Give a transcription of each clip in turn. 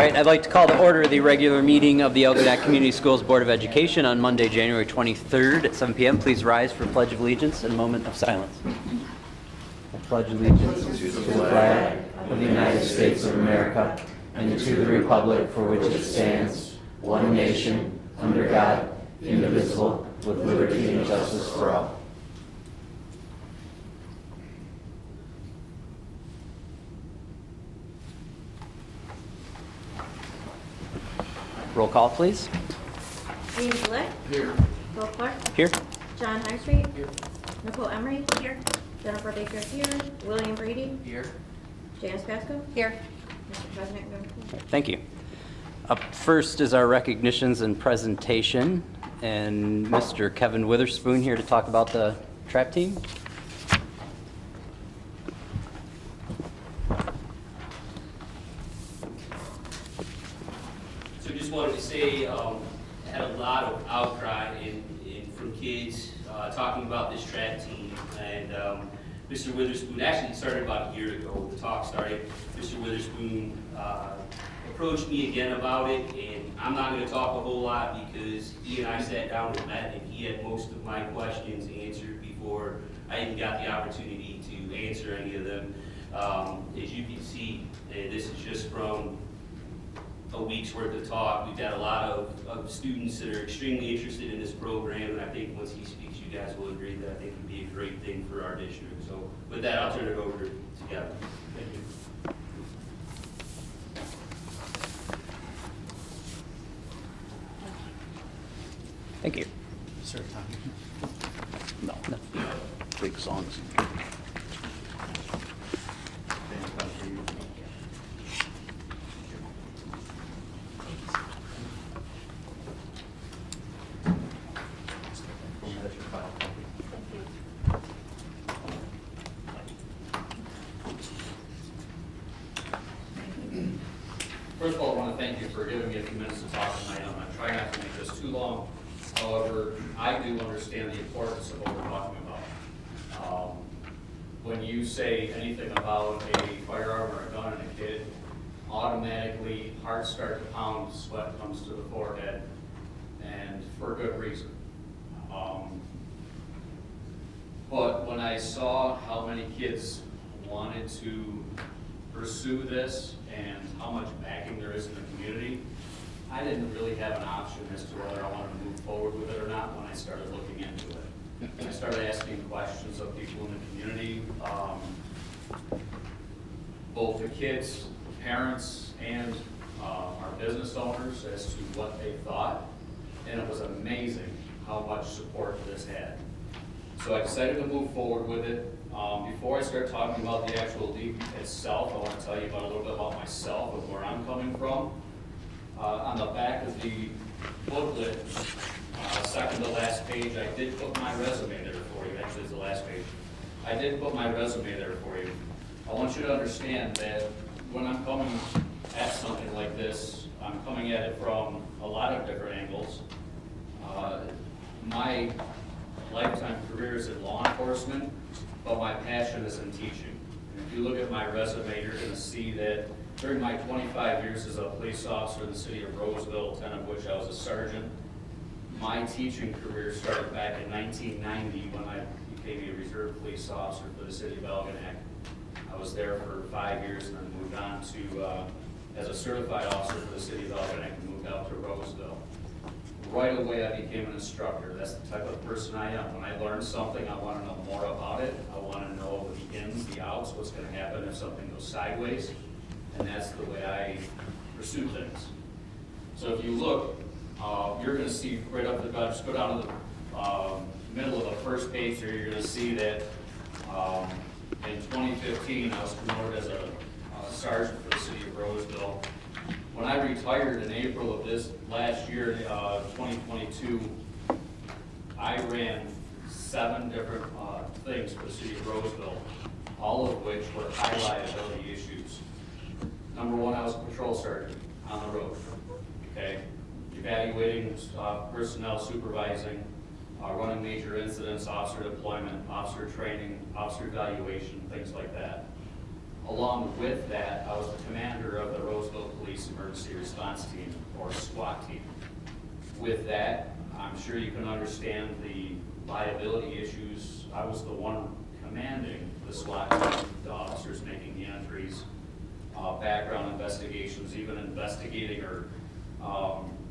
right, I'd like to call to order the regular meeting of the Algonac Community Schools Board of Education on Monday, January 23rd at 7 p.m. Please rise for Pledge of Allegiance and a moment of silence. I pledge allegiance to the flag of the United States of America and to the republic for which it stands, one nation, under God, indivisible, with liberty and justice for all. Roll call, please. James Blick. Here. Bill Clark. Here. John Highstreet. Here. Nicole Emery. Here. Jennifer Baker here. William Brady. Here. Janice Pasco. Here. Mr. President, Thank you. Up first is our recognitions and presentation, and Mr. Kevin Witherspoon here to talk about the trap team. So just wanted to say, I had a lot of outcry from kids talking about this trap team, and Mr. Witherspoon, actually it started about a year ago, the talk started. Mr. Witherspoon approached me again about it, and I'm not going to talk a whole lot because he and I sat down and met, and he had most of my questions answered before I even got the opportunity to answer any of them. As you can see, this is just from a week's worth of talk. We've got a lot of students that are extremely interested in this program, and I think once he speaks, you guys will agree that I think it would be a great thing for our district. So with that, I'll turn it over to Kevin. Thank you. Thank you. Sir, Tom. No. Big songs. First of all, I want to thank you for giving me a few minutes to talk tonight. I'm going to try not to make this too long. However, I do understand the importance of what we're talking about. When you say anything about a firearm or a gun and a kid, automatically hearts start to pound, sweat comes to the forehead, and for good reason. But when I saw how many kids wanted to pursue this and how much backing there is in the community, I didn't really have an option as to whether I wanted to move forward with it or not when I started looking into it. I started asking questions of people in the community, both the kids, the parents, and our business owners as to what they thought, and it was amazing how much support this had. So I decided to move forward with it. Before I start talking about the actual league itself, I want to tell you about a little bit about myself and where I'm coming from. On the back of the booklet, second to last page, I did put my resume there for you. Actually, it's the last page. I did put my resume there for you. I want you to understand that when I'm coming at something like this, I'm coming at it from a lot of different angles. My lifetime career is in law enforcement, but my passion is in teaching. And if you look at my resume, you're going to see that during my 25 years as a police officer in the city of Roseville, 10 of which I was a sergeant, my teaching career started back in 1990 when I became a reserve police officer for the city of Algonac. I was there for 5 years and then moved on to, as a certified officer for the city of Algonac and moved out to Roseville. Right away, I became an instructor. That's the type of person I am. When I learn something, I want to know more about it. I want to know the ins, the outs, what's going to happen if something goes sideways. And that's the way I pursue things. So if you look, you're going to see right up the top, just go down to the middle of the first page here, you're going to see that in 2015, I was promoted as a sergeant for the city of Roseville. When I retired in April of this last year, 2022, I ran 7 different things for the city of Roseville, all of which were high liability issues. Number 1, I was a patrol sergeant on the road, okay? Evaluating personnel, supervising, running major incidents, officer deployment, officer training, officer evaluation, things like that. Along with that, I was the commander of the Roseville Police emergency response team, or SWAT team. With that, I'm sure you can understand the liability issues. I was the one commanding the SWAT team, the officers making the entries, background investigations, even investigating or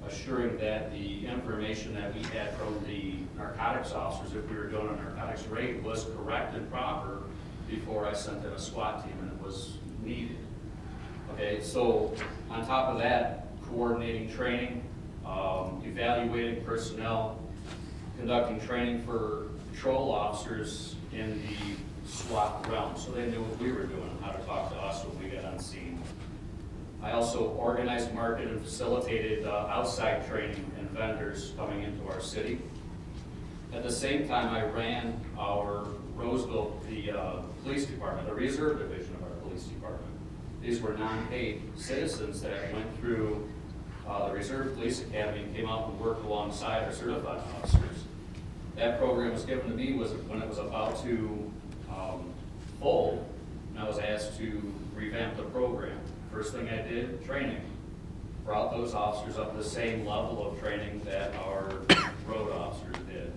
assuring that the information that we had from the narcotics officers, if we were doing a narcotics raid, was correct and proper before I sent in a SWAT team and it was needed. Okay, so on top of that, coordinating training, evaluating personnel, conducting training for patrol officers in the SWAT realm, so they knew what we were doing, how to talk to us when we got on scene. I also organized, marketed, and facilitated outside training and vendors coming into our city. At the same time, I ran our Roseville, the police department, the reserve division of our police department. These were non-paid citizens that went through the Reserve Police Academy and came out and worked alongside our certified officers. That program was given to me when it was about to fold, and I was asked to revamp the program. First thing I did, training. Brought those officers up to the same level of training that our road officers did.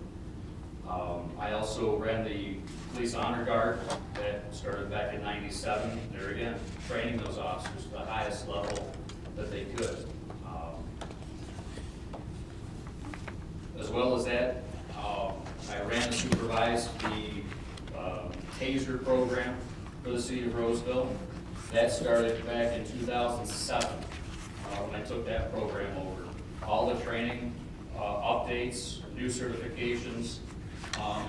I also ran the Police Honor Guard that started back in '97. There again, training those officers to the highest level that they could. As well as that, I ran and supervised the TASER program for the city of Roseville. That started back in 2007 when I took that program over. All the training, updates, new certifications,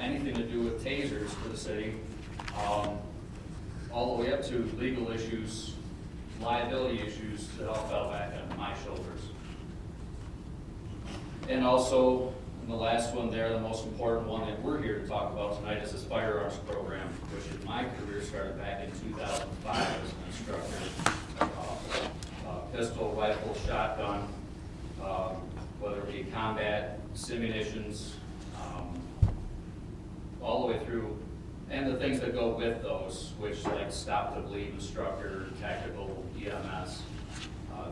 anything to do with tasers for the city, all the way up to legal issues, liability issues that all fell back on my shoulders. And also, the last one there, the most important one that we're here to talk about tonight is this firearms program, which in my career started back in 2005 as an instructor. Pistol, rifle, shotgun, whether it be combat, simunitions, all the way through, and the things that go with those, which like stop the bleed instructor, tactical EMS,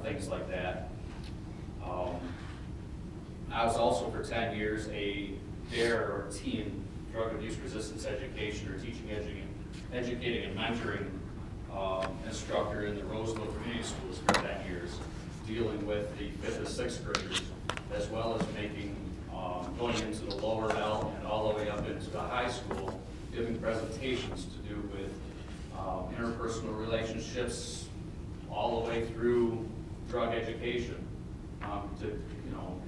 things like that. I was also for 10 years a DARE or teen drug abuse resistance education or educating and mentoring instructor in the Roseville Community Schools for 10 years, dealing with the 5th and 6th graders, as well as making, going into the lower L and all the way up into the high school, giving presentations to do with interpersonal relationships, all the way through drug education, to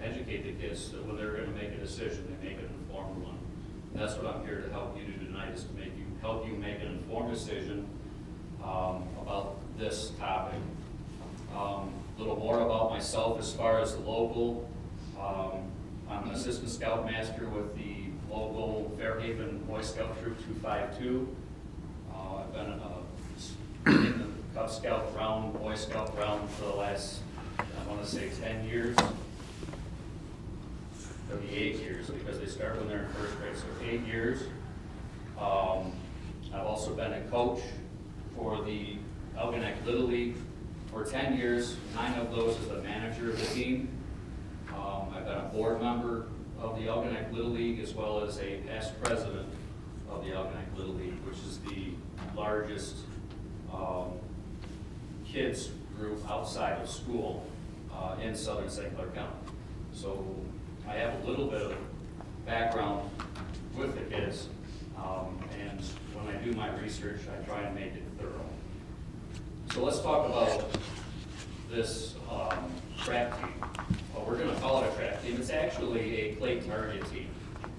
educate the kids so when they're going to make a decision, they make an informed one. And that's what I'm here to help you do tonight, is to help you make an informed decision about this topic. A little more about myself as far as the local. I'm an assistant scoutmaster with the local Fairhaven Boy Scout Troop 252. I've been in the Cub Scout round, Boy Scout round for the last, I want to say 10 years. It'll be 8 years because they start when they're in first grade, so 8 years. I've also been a coach for the Algonac Little League for 10 years, 9 of those as the manager of the team. I've been a board member of the Algonac Little League as well as a past president of the Algonac Little League, which is the largest kids group outside of school in southern St. Clair County. So I have a little bit of background with the kids, and when I do my research, I try and make it thorough. So let's talk about this trap team. Well, we're going to call it a trap team. It's actually a clay target team.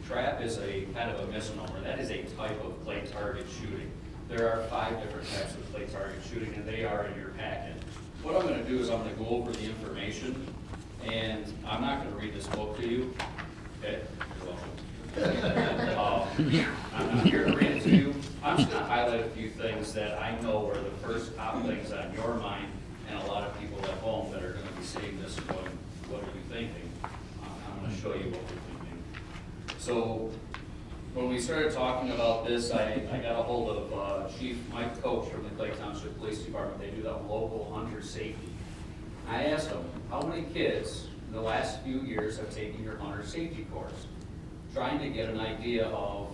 Trap is a kind of a misnomer. That is a type of clay target shooting. There are 5 different types of clay target shooting, and they are in your packet. What I'm going to do is I'm going to go over the information, and I'm not going to read this book to you. Okay? You're welcome. I'm not here to read it to you. I'm just going to highlight a few things that I know are the first top things on your mind, and a lot of people at home that are going to be seeing this and going, what are you thinking? I'm going to show you what we're thinking. So when we started talking about this, I got a hold of Chief Mike Coach from the Clay Township Police Department. They do that local hunter safety. I asked them, how many kids in the last few years have taken your hunter safety course? Trying to get an idea of,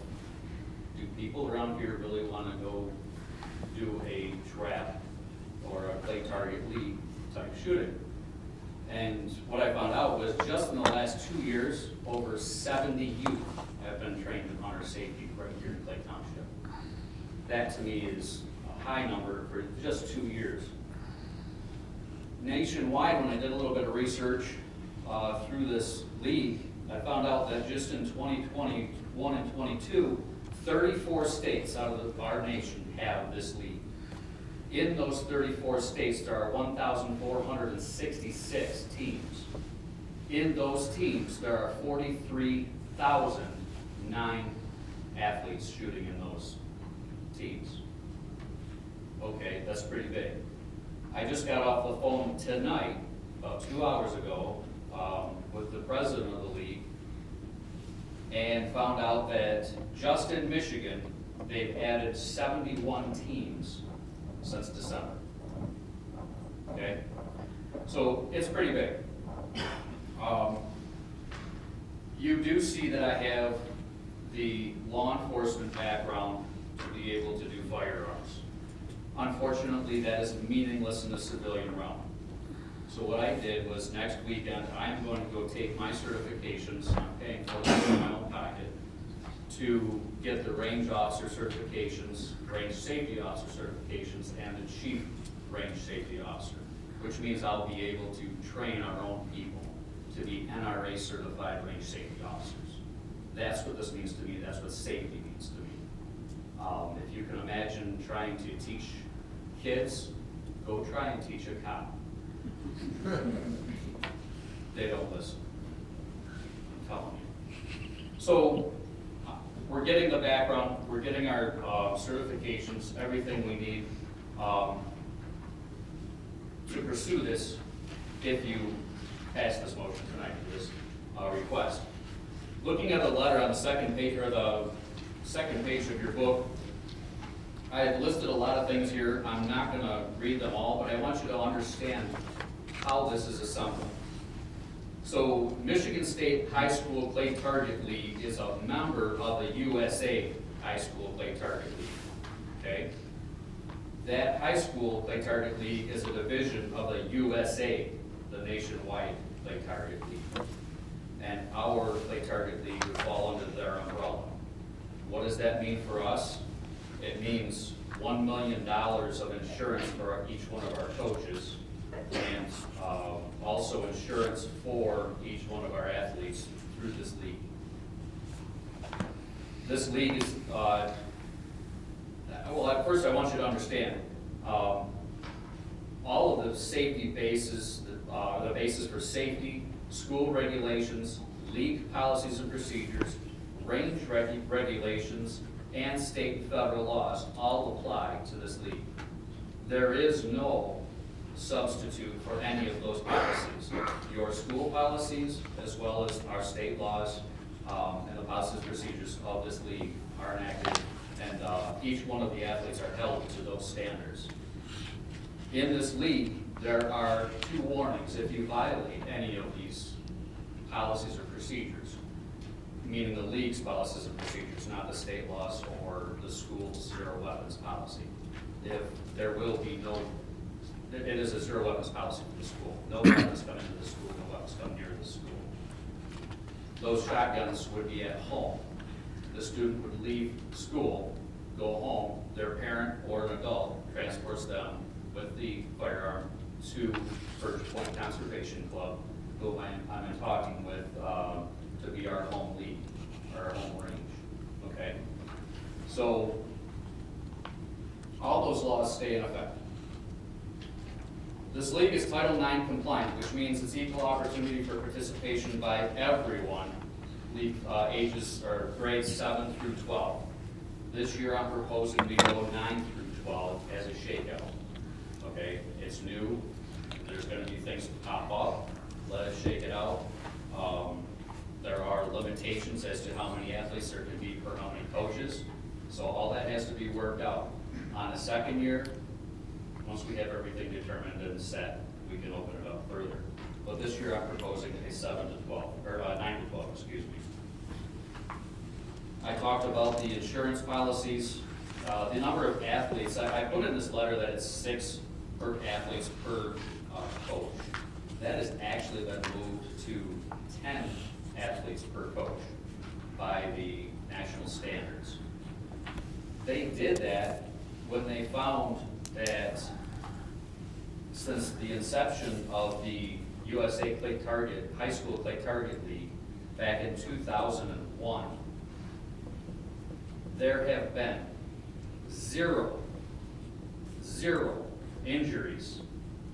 do people around here really want to go do a trap or a clay target lead type shooting? And what I found out was just in the last 2 years, over 70 youth have been trained in hunter safety right here in Clay Township. That to me is a high number for just 2 years. Nationwide, when I did a little bit of research through this league, I found out that just in 2021 and 22, 34 states out of our nation have this league. In those 34 states, there are 1,466 teams. In those teams, there are 43,009 athletes shooting in those teams. Okay, that's pretty big. I just got off the phone tonight, about 2 hours ago, with the president of the league, and found out that just in Michigan, they've added 71 teams since December. Okay? So it's pretty big. You do see that I have the law enforcement background to be able to do firearms. Unfortunately, that is meaningless in the civilian realm. So what I did was next weekend, I'm going to go take my certifications, I'm paying for them in my own pocket, to get the range officer certifications, range safety officer certifications, and the chief range safety officer, which means I'll be able to train our own people to be NRA certified range safety officers. That's what this means to me, that's what safety means to me. If you can imagine trying to teach kids, go try and teach a cop. They don't listen. I'm telling you. So we're getting the background, we're getting our certifications, everything we need to pursue this if you pass this motion tonight, this request. Looking at the letter on the second page, or the second page of your book, I had listed a lot of things here. I'm not going to read them all, but I want you to understand how this is assembled. So Michigan State High School Clay Target League is a member of the USA High School Clay Target League, okay? That High School Clay Target League is a division of the USA, the nationwide Clay Target League. And our Clay Target League would fall under their umbrella. What does that mean for us? It means $1 million of insurance for each one of our coaches, and also insurance for each one of our athletes through this league. This league is, well, at first I want you to understand, all of the safety bases, the basis for safety, school regulations, league policies and procedures, range regulations, and state and federal laws all apply to this league. There is no substitute for any of those policies. Your school policies, as well as our state laws, and the policies and procedures of this league are enacted, and each one of the athletes are held to those standards. In this league, there are 2 warnings if you violate any of these policies or procedures, meaning the league's policies and procedures, not the state laws or the school's zero weapons policy. If there will be no, it is a zero weapons policy for the school. No weapons come into the school, no weapons come near the school. Those shotguns would be at home. The student would leave school, go home, their parent or an adult transports them with the firearm to Birch Point Conservation Club, who I'm talking with to be our home league, or our home range, okay? So all those laws stay in effect. This league is Title IX compliant, which means it's equal opportunity for participation by everyone, league ages or grades 7 through 12. This year I'm proposing to go 9 through 12 as a shakeout. Okay, it's new. There's going to be things to pop up. Let us shake it out. There are limitations as to how many athletes there can be per how many coaches. So all that has to be worked out. On the second year, once we have everything determined and set, we can open it up further. But this year I'm proposing a 7 to 12, or 9 to 12, excuse me. I talked about the insurance policies, the number of athletes. I put in this letter that it's 6 per athletes per coach. That has actually been moved to 10 athletes per coach by the national standards. They did that when they found that since the inception of the USA Clay Target, High School Clay Target League back in 2001, there have been zero injuries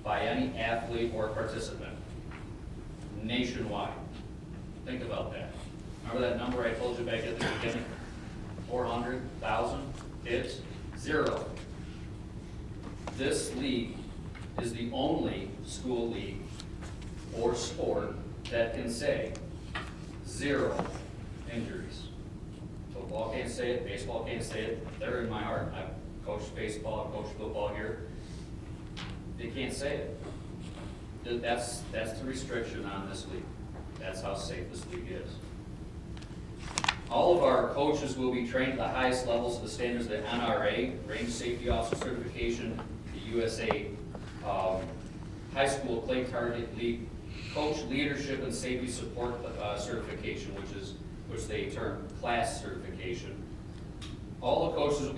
by any athlete or participant nationwide. Think about that. Remember that number I told you back at the beginning? 400,000 kids? Zero. This league is the only school league or sport that can say 0 injuries. Football can't say it, baseball can't say it, they're in my heart. I've coached baseball, I've coached football here. They can't say it. That's the restriction on this league. That's how safe this league is. All of our coaches will be trained at the highest levels of the standards of the NRA, Range Safety Officer Certification, the USA High School Clay Target League Coach Leadership and Safety Support Certification, which they term class certification. All the coaches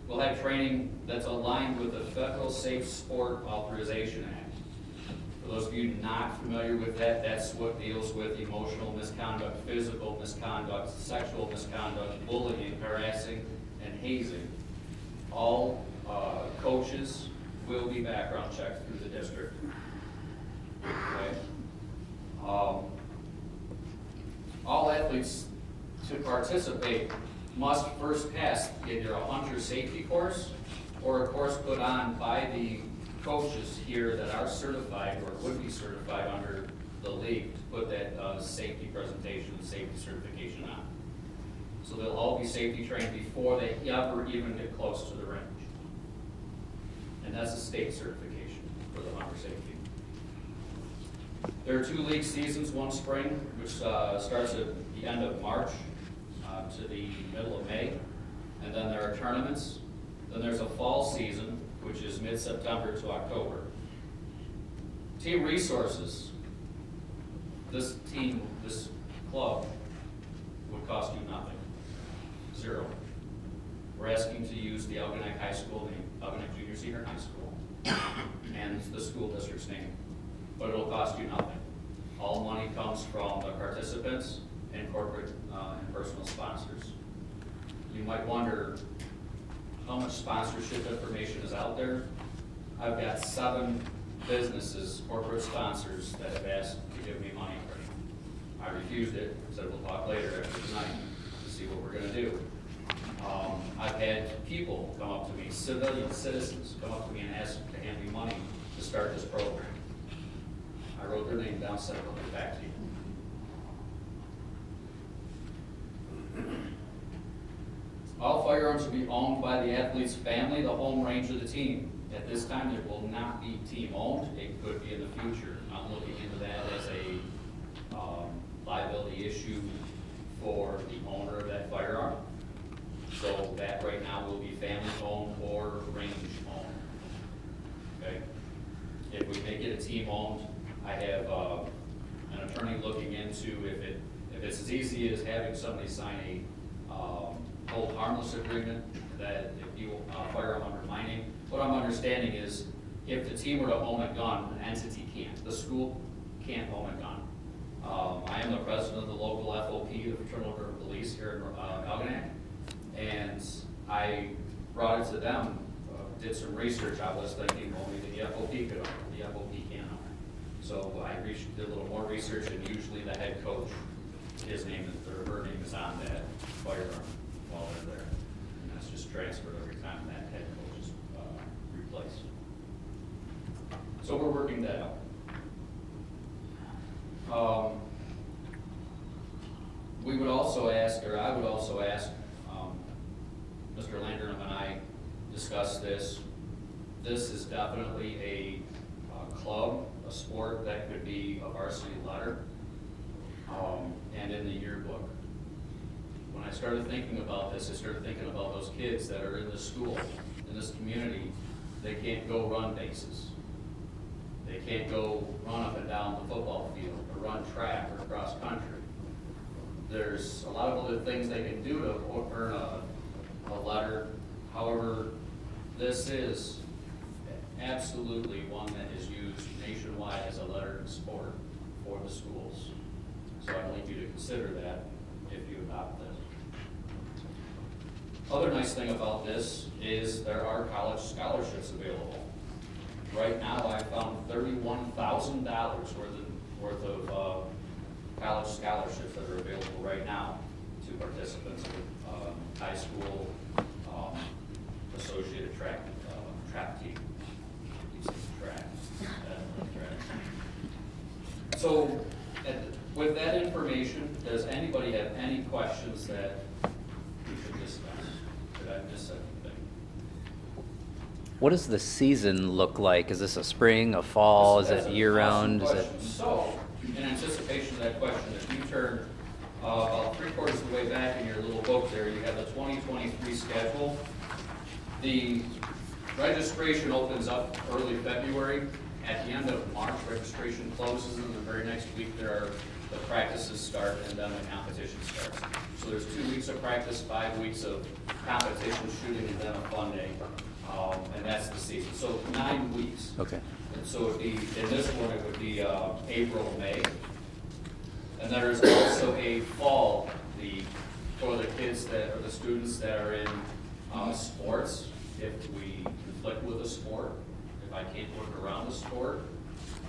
will have training that's aligned with the Federal Safe Sport Authorization Act. For those of you not familiar with that, that's what deals with emotional misconduct, physical misconduct, sexual misconduct, bullying, harassing, and hazing. All coaches will be background checked through the district. Okay. All athletes to participate must first pass either a hunter safety course or a course put on by the coaches here that are certified or would be certified under the league to put that safety presentation and safety certification on. So they'll all be safety trained before they ever even get close to the range. And that's a state certification for the hunter safety. There are 2 league seasons, one spring, which starts at the end of March to the middle of May, and then there are tournaments. Then there's a fall season, which is mid-September to October. Team resources. This club would cost you nothing. 0. We're asking to use the Algonac High School name, Algonac Junior Senior High School, and the school district's name, but it'll cost you nothing. All money comes from the participants and corporate and personal sponsors. You might wonder how much sponsorship information is out there. I've got 7 businesses, corporate sponsors, that have asked to give me money already. I refused it, said we'll talk later after tonight to see what we're gonna do. I've had people come up to me, citizens come up to me and ask to hand me money to start this program. I wrote their name down, said I'll get back to you. All firearms will be owned by the athlete's family, the home range of the team. At this time, it will not be team-owned. It could be in the future. I'm looking into that as a liability issue for the owner of that firearm. So that right now will be family-owned or range-owned. Okay? If we make it a team-owned, I have an attorney looking into if it's as easy as having somebody sign a hold harmless agreement that if you firearm under my name. What I'm understanding is if the team were to own a gun, an entity can't. The school can't own a gun. I am the president of the local FOP, the Fraternal Order of Police here in Algonac, and I brought it to them, did some research. I was thinking, well, maybe the FOP could own it. The FOP can't own it. So I did a little more research, and usually the head coach, his name is, or her name is on that firearm while they're there. And that's just transferred every time that head coach is replaced. So we're working that out. We would also ask, or I would also ask, Mr. Landrum and I discussed this. This is definitely a club, a sport, that could be a varsity letter, and in the yearbook. When I started thinking about this, I started thinking about those kids that are in this school, in this community. They can't go run bases. They can't go run up and down the football field or run track or cross country. There's a lot of other things they can do to earn a letter. However, this is absolutely one that is used nationwide as a letter in sport for the schools. So I'd like you to consider that if you adopt this. Other nice thing about this is there are college scholarships available. Right now, I found $31,000 worth of college scholarships that are available right now to participants in high school associated track team. Track. So, with that information, does anybody have any questions that we should discuss? Did I miss anything? What does the season look like? Is this a spring, a fall? Is it year-round? Is it? So, in anticipation of that question, if you turn about 3/4 of the way back in your little book there, you have the 2023 schedule. The registration opens up early February. At the end of March, registration closes, and the very next week the practices start, and then the competition starts. So there's 2 weeks of practice, 5 weeks of competition shooting, and then a fun day. And that's the season. So 9 weeks. Okay. And so it'd be, in this one, it would be April, May. And there's also a fall league for the kids or the students that are in sports. If we conflict with a sport, if I can't work around the sport,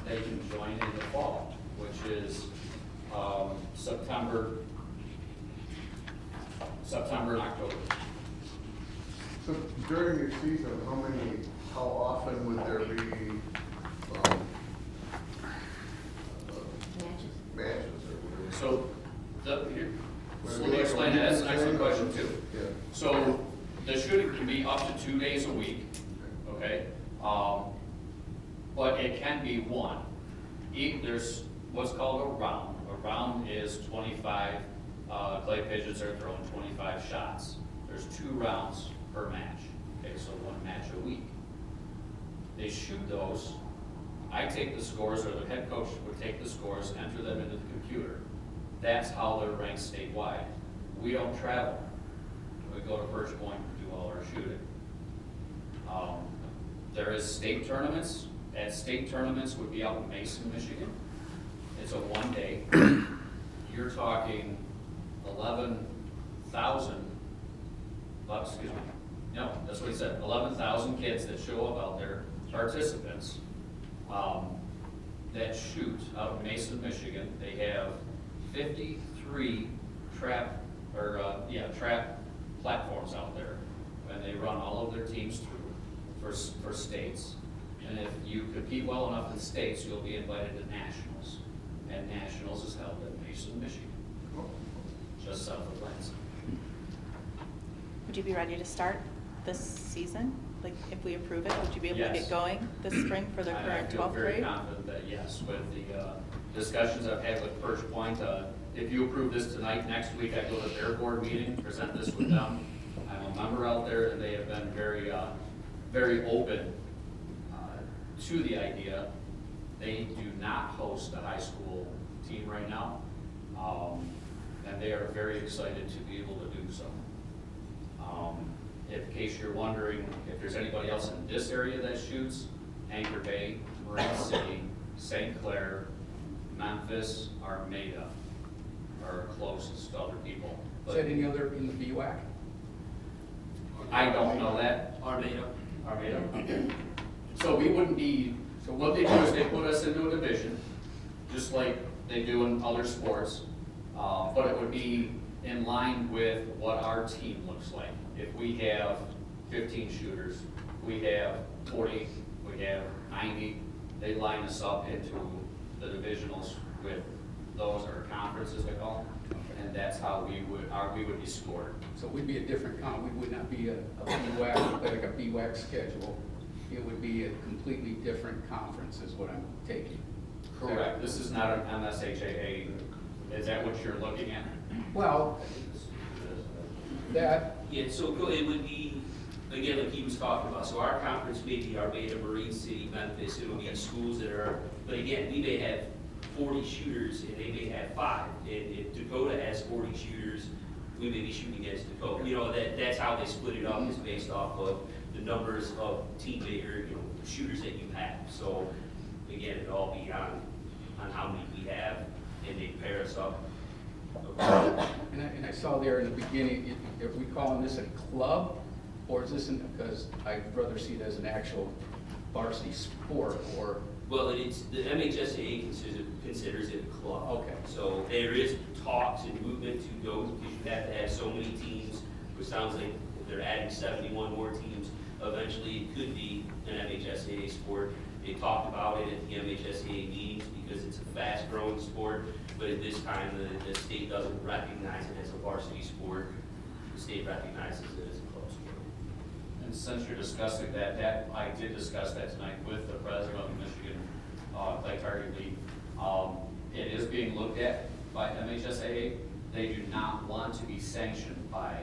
they can join in the fall, which is September and October. So during your season, how often would there be matches or whatever? So, let me explain that. That's an excellent question too. Yeah. So, the shooting can be up to 2 days a week, okay? But it can be one. There's what's called a round. A round is 25 clay pigeons are thrown 25 shots. There's 2 rounds per match. Okay, so 1 match a week. They shoot those. I take the scores, or the head coach would take the scores, enter them into the computer. That's how they're ranked statewide. We don't travel. We go to First Point to do all our shooting. There is state tournaments. And state tournaments would be out in Mason, Michigan. It's a 1 day. You're talking 11,000, excuse me, no, that's what he said, 11,000 kids that show up out there, participants, that shoot out in Mason, Michigan. They have 53 trap platforms out there, and they run all of their teams through for states. And if you compete well enough in states, you'll be invited to nationals. And nationals is held in Mason, Michigan, just south of Lansing. Would you be ready to start this season? Like, if we approve it, would you be able to Yes. get going this spring for the current 12th I feel very grade? confident that yes, with the discussions I've had with First Point, if you approve this tonight, next week I go to their board meeting, present this with them. I'm a member out there, and they have been very, very open to the idea. They do not host a high school team right now, and they are very excited to be able to do so. In case you're wondering if there's anybody else in this area that shoots, Anchor Bay, Marine City, St. Clair, Memphis, Armada are closest to other people. Is that any other in the BWAC? I don't know that. Armada. Okay. So we wouldn't be, so what they do is they put us into a division, just like they do in other sports, but it would be in line with what our team looks like. If we have 15 shooters, we have 40, we have 90, they line us up into the divisionals with those, or conferences they call them, and that's how we would be scored. So we'd be a different comp, we would not be a BWAC, like a BWAC schedule. it would be a completely different conference is what I'm taking. Correct. This is not an MSHAA. Is that what you're looking at? Well, that, Yeah, so it would be, again, like he was talking about, so our conference may be Armada, Marine City, Memphis, it would be schools that are, but again, we may have 40 shooters and they may have 5. And if Dakota has 40 shooters, we may be shooting against Dakota. You know, that's how they split it up, is based off of the numbers of teammate or, you know, shooters that you have. So again, it'd all be on how many we have, and they pair us up. and I saw there in the beginning, are we calling this a club? Or is this, because I'd rather see it as an actual varsity sport, or? Well, it's, the MHSAA considers it a club. Okay. So there is talks and movement to go, because you have to have so many teams, which sounds like if they're adding 71 more teams, eventually it could be an MHSAA sport. They talked about it at the MHSAA meetings because it's a fast-growing sport, but at this time, the state doesn't recognize it as a varsity sport. The state recognizes it as a club sport. And since you're discussing that I did discuss that tonight with the president of the Michigan Clay Target League. It is being looked at by MHSAA. They do not want to be sanctioned by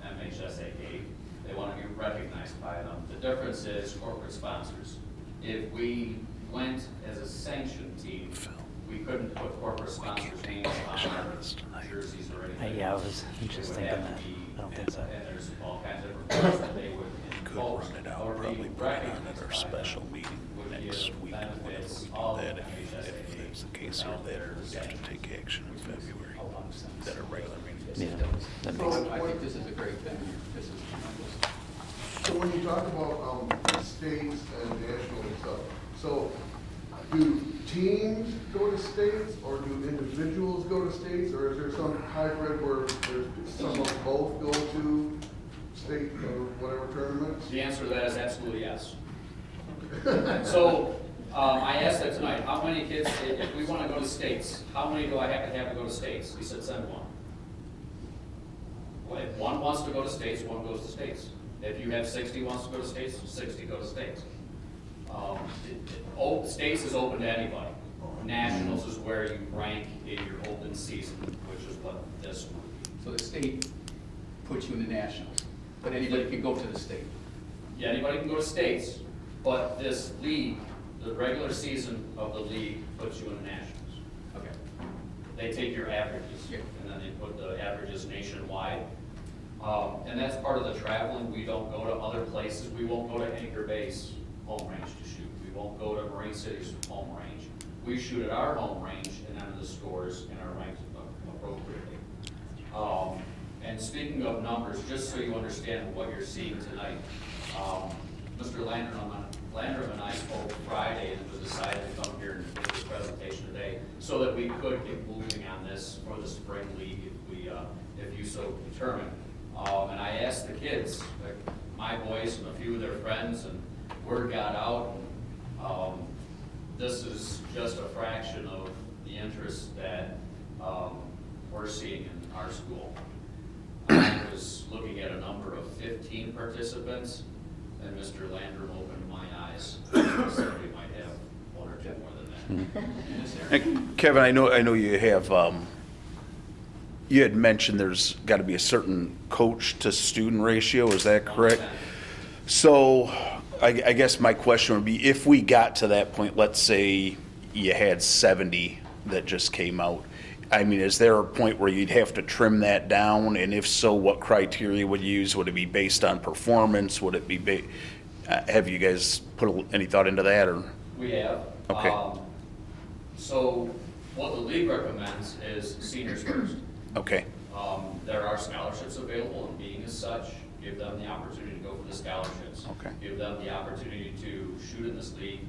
MHSAA. They want to be recognized by them. The difference is corporate sponsors. If we went as a sanctioned team, we couldn't put corporate sponsors' names on our jerseys or anything. Yeah, I was just It would thinking have that. to be- I don't think so. And there's all kinds of reports that they would Could impose run it out, or be probably put it on recognized at our by special them, meeting would next give week, whenever benefits we do all that. of If MHSAA that's the case, or without that, their we have to sanction. take action in February A lot of sense. at a regular meeting. Yes, Yeah, it does. that makes So I think this is a great thing. This is tremendous. So when you talk about states and national and stuff, so do teams go to states or do individuals go to states, or is there some hybrid where there's some of both go to state or whatever tournaments? The answer to that is absolutely yes. So, I asked that tonight, how many kids, if we want to go to states, how many do I have to go to states? He said, send one. Well, if one wants to go to states, one goes to states. If you have 60 wants to go to states, 60 go to states. States is open to anybody. Nationals is where you rank in your open season, which is what this would be. So the state puts you in the nationals, but anybody can go to the state. Yeah, anybody can go to states, but this league, the regular season of the league puts you in the nationals. Okay. They take your averages, Yeah. and then they put the averages nationwide. And that's part of the traveling. We don't go to other places. We won't go to Anchor Bay's home range to shoot. We won't go to Marine City's home range. We shoot at our home range and enter the scores and are ranked appropriately. And speaking of numbers, just so you understand what you're seeing tonight, Mr. Landrum and I spoke Friday, and it was decided to come here and give this presentation today so that we could get moving on this for the spring league if you so determine. And I asked the kids, like my boys and a few of their friends, and word got out. And, this is just a fraction of the interest that we're seeing in our school. I was looking at a number of 15 participants, and Mr. Landrum opened my eyes. Somebody might have one or two more than that. In this area. Hey, Kevin, I know you have, you had mentioned there's got to be a certain coach to student ratio, is that correct? 1%. So I guess my question would be, if we got to that point, let's say you had 70 that just came out, I mean, is there a point where you'd have to trim that down? And if so, what criteria would you use? Would it be based on performance? Would it be, have you guys put any thought into that, or? We have. Okay. So what the league recommends is seniors first. Okay, There are scholarships available, and being as such, give them the opportunity to go for the scholarships. Okay. Give them the opportunity to shoot in this league,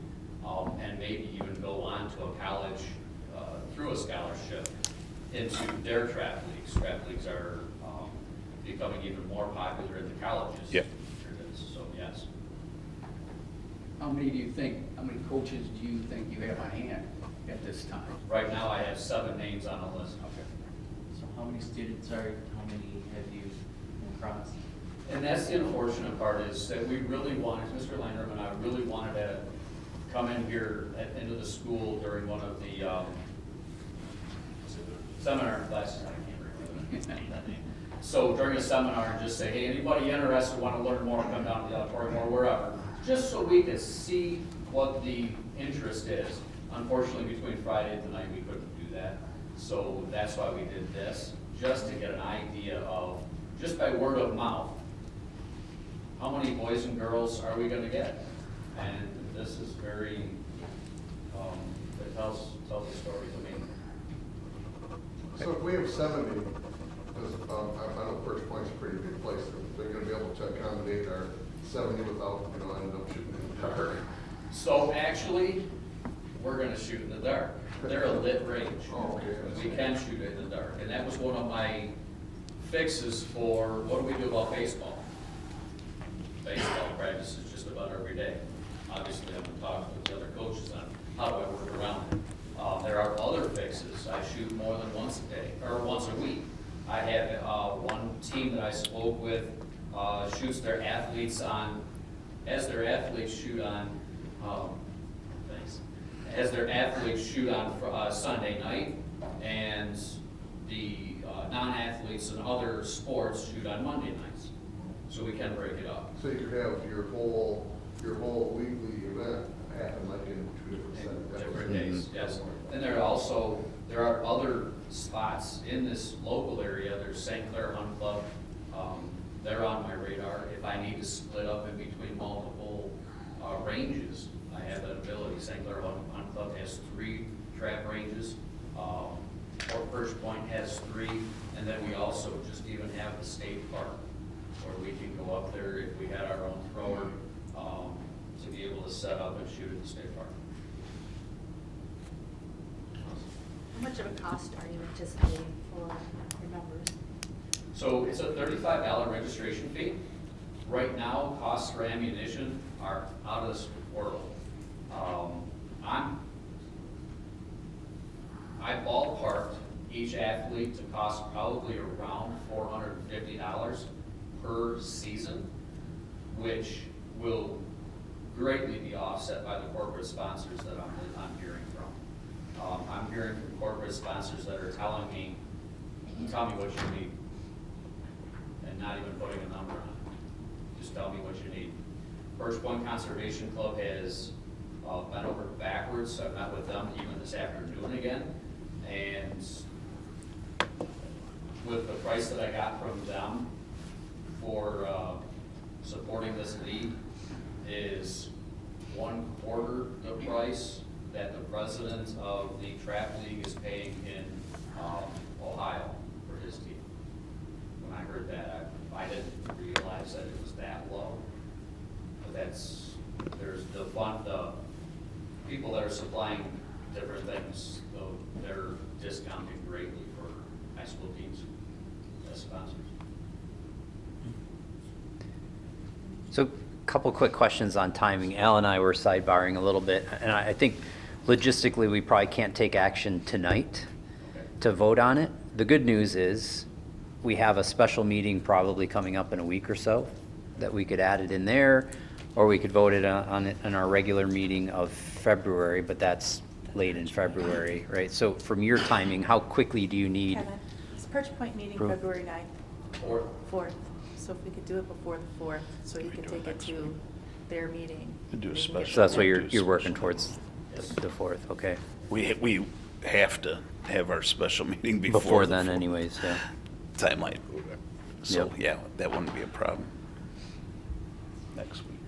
and maybe even go on to a college through a scholarship into their trap leagues. Trap leagues are becoming even more popular in the colleges. Yep. So, yes. How many coaches do you think you have on hand at this time? Right now, I have 7 names on the list. Okay. So how many students how many have you crossed? And that's the unfortunate part, is that we really wanted, Mr. Landrum and I really wanted to come in here into the school during one of the seminar classes, I can't remember that name. So during a seminar, and just say, hey, anybody interested, want to learn more, come down to the auditorium or wherever, just so we could see what the interest is. Unfortunately, between Friday and tonight, we couldn't do that. So that's why we did this, just to get an idea of, just by word of mouth, how many boys and girls are we gonna get? And this is very, it tells the story to me. So if we have 70, because I know First Point's a pretty big place, they're gonna be able to accommodate our 70 without, ending up shooting in the dark. So actually, we're gonna shoot in the dark. They're a lit range. Oh, okay. We can shoot in the dark, and that was one of my fixes for, what do we do about baseball? Baseball practice is just about every day. Obviously, I'm gonna talk with the other coaches on how do I work around it. There are other fixes. I shoot more than once a day, or once a week. I have one team that I spoke with shoots their athletes on, as their athletes shoot on, as their athletes shoot on Sunday night, and the non-athletes and other sports shoot on Monday nights. So we can break it up. So you could have your whole weekly event happen like in 2 Different days, yes. And there are other spots in this local area. There's St. Clair Hunt Club. They're on my radar. If I need to split up in between multiple ranges, I have that ability. St. Clair Hunt Club has 3 trap ranges. Fort First Point has 3, and then we also just even have the state park where we can go up there if we had our own thrower to be able to set up and shoot at the state park. How much of a cost are you anticipating for your members? So it's a $35 registration fee. Right now, costs for ammunition are out of this world. I ballparked each athlete to cost probably around $450 per season, which will greatly be offset by the corporate sponsors that I'm hearing from. I'm hearing from corporate sponsors that are telling me, tell me what you need, and not even putting a number on it. Just tell me what you need. First Point Conservation Club has bent over backwards, so I've met with them even this afternoon again, and with the price that I got from them for supporting this league is 1/4 the price that the president of the trap league is paying in Ohio for his team. When I heard that, I didn't realize that it was that low. But there's the people that are supplying different things, though they're discounting greatly for high school teams as sponsors. So, couple quick questions on timing. Al and I were sidebarring a little bit, and I think logistically we probably can't take action tonight to vote on it. The good news is we have a special meeting probably coming up in a week or so that we could add it in there, or we could vote it on it in our regular meeting of February, but that's late in February, right? So from your timing, how quickly do you need? Kevin, it's Perch Point meeting Proof. February 9th. Or 4th. So if we could do it before the 4th, so you can take it to their meeting. Could do a They can special. get So that's what it. you're working towards, the 4th, okay. We have to have our special meeting Before the then full anyways, yeah. timeline. So, Yep. yeah, that wouldn't be a problem. Next week.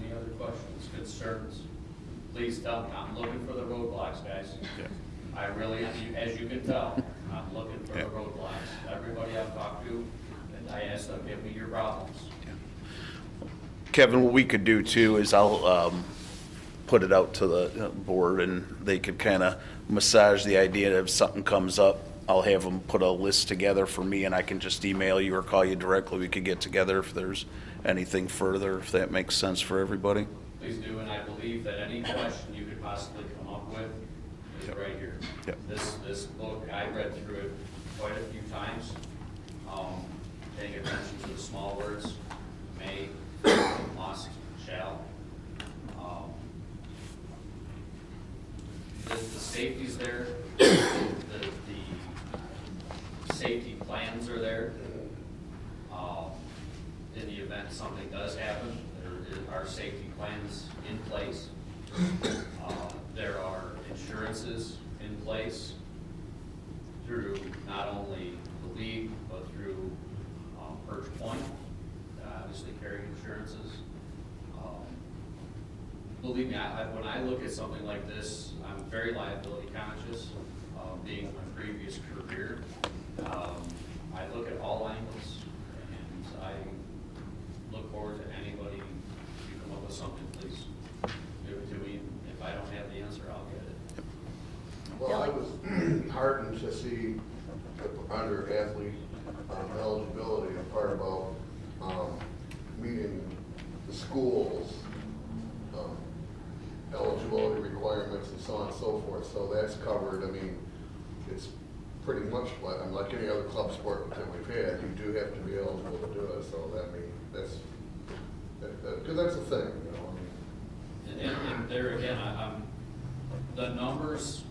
any other questions, concerns? Please tell me. I'm looking for the roadblocks, guys. Yeah. I really, as you can tell, I'm looking for the Yeah. roadblocks. Everybody I've talked to, and I asked them, give me your problems. Kevin, what we could do too is I'll put it out to the board and they could kind of massage the idea that if something comes up, I'll have them put a list together for me and I can just email you or call you directly. We could get together if there's anything further, if that makes sense for everybody. Please do, and I believe that any question you could possibly come up with is right here. Yep. This book, I read through it quite a few times. Paying attention to the small words, may, must, shall. The safety's there, the safety plans are there. In the event something does happen, there are safety plans in place. There are insurances in place through not only the league, but through Perch Point, obviously carry insurances. Believe me, when I look at something like this, I'm very liability conscious, being my previous career. I look at all angles, and I look forward to anybody, if you come up with something, please give it to me. If I don't have the answer, I'll get it. Well, I was heartened to see under athlete eligibility, a part about meeting the schools' eligibility requirements and so on and so forth. So that's covered. I mean, it's pretty much like any other club sport that we've had. You do have to be eligible to do it. So that means because that's a thing, you know. And there again, the numbers,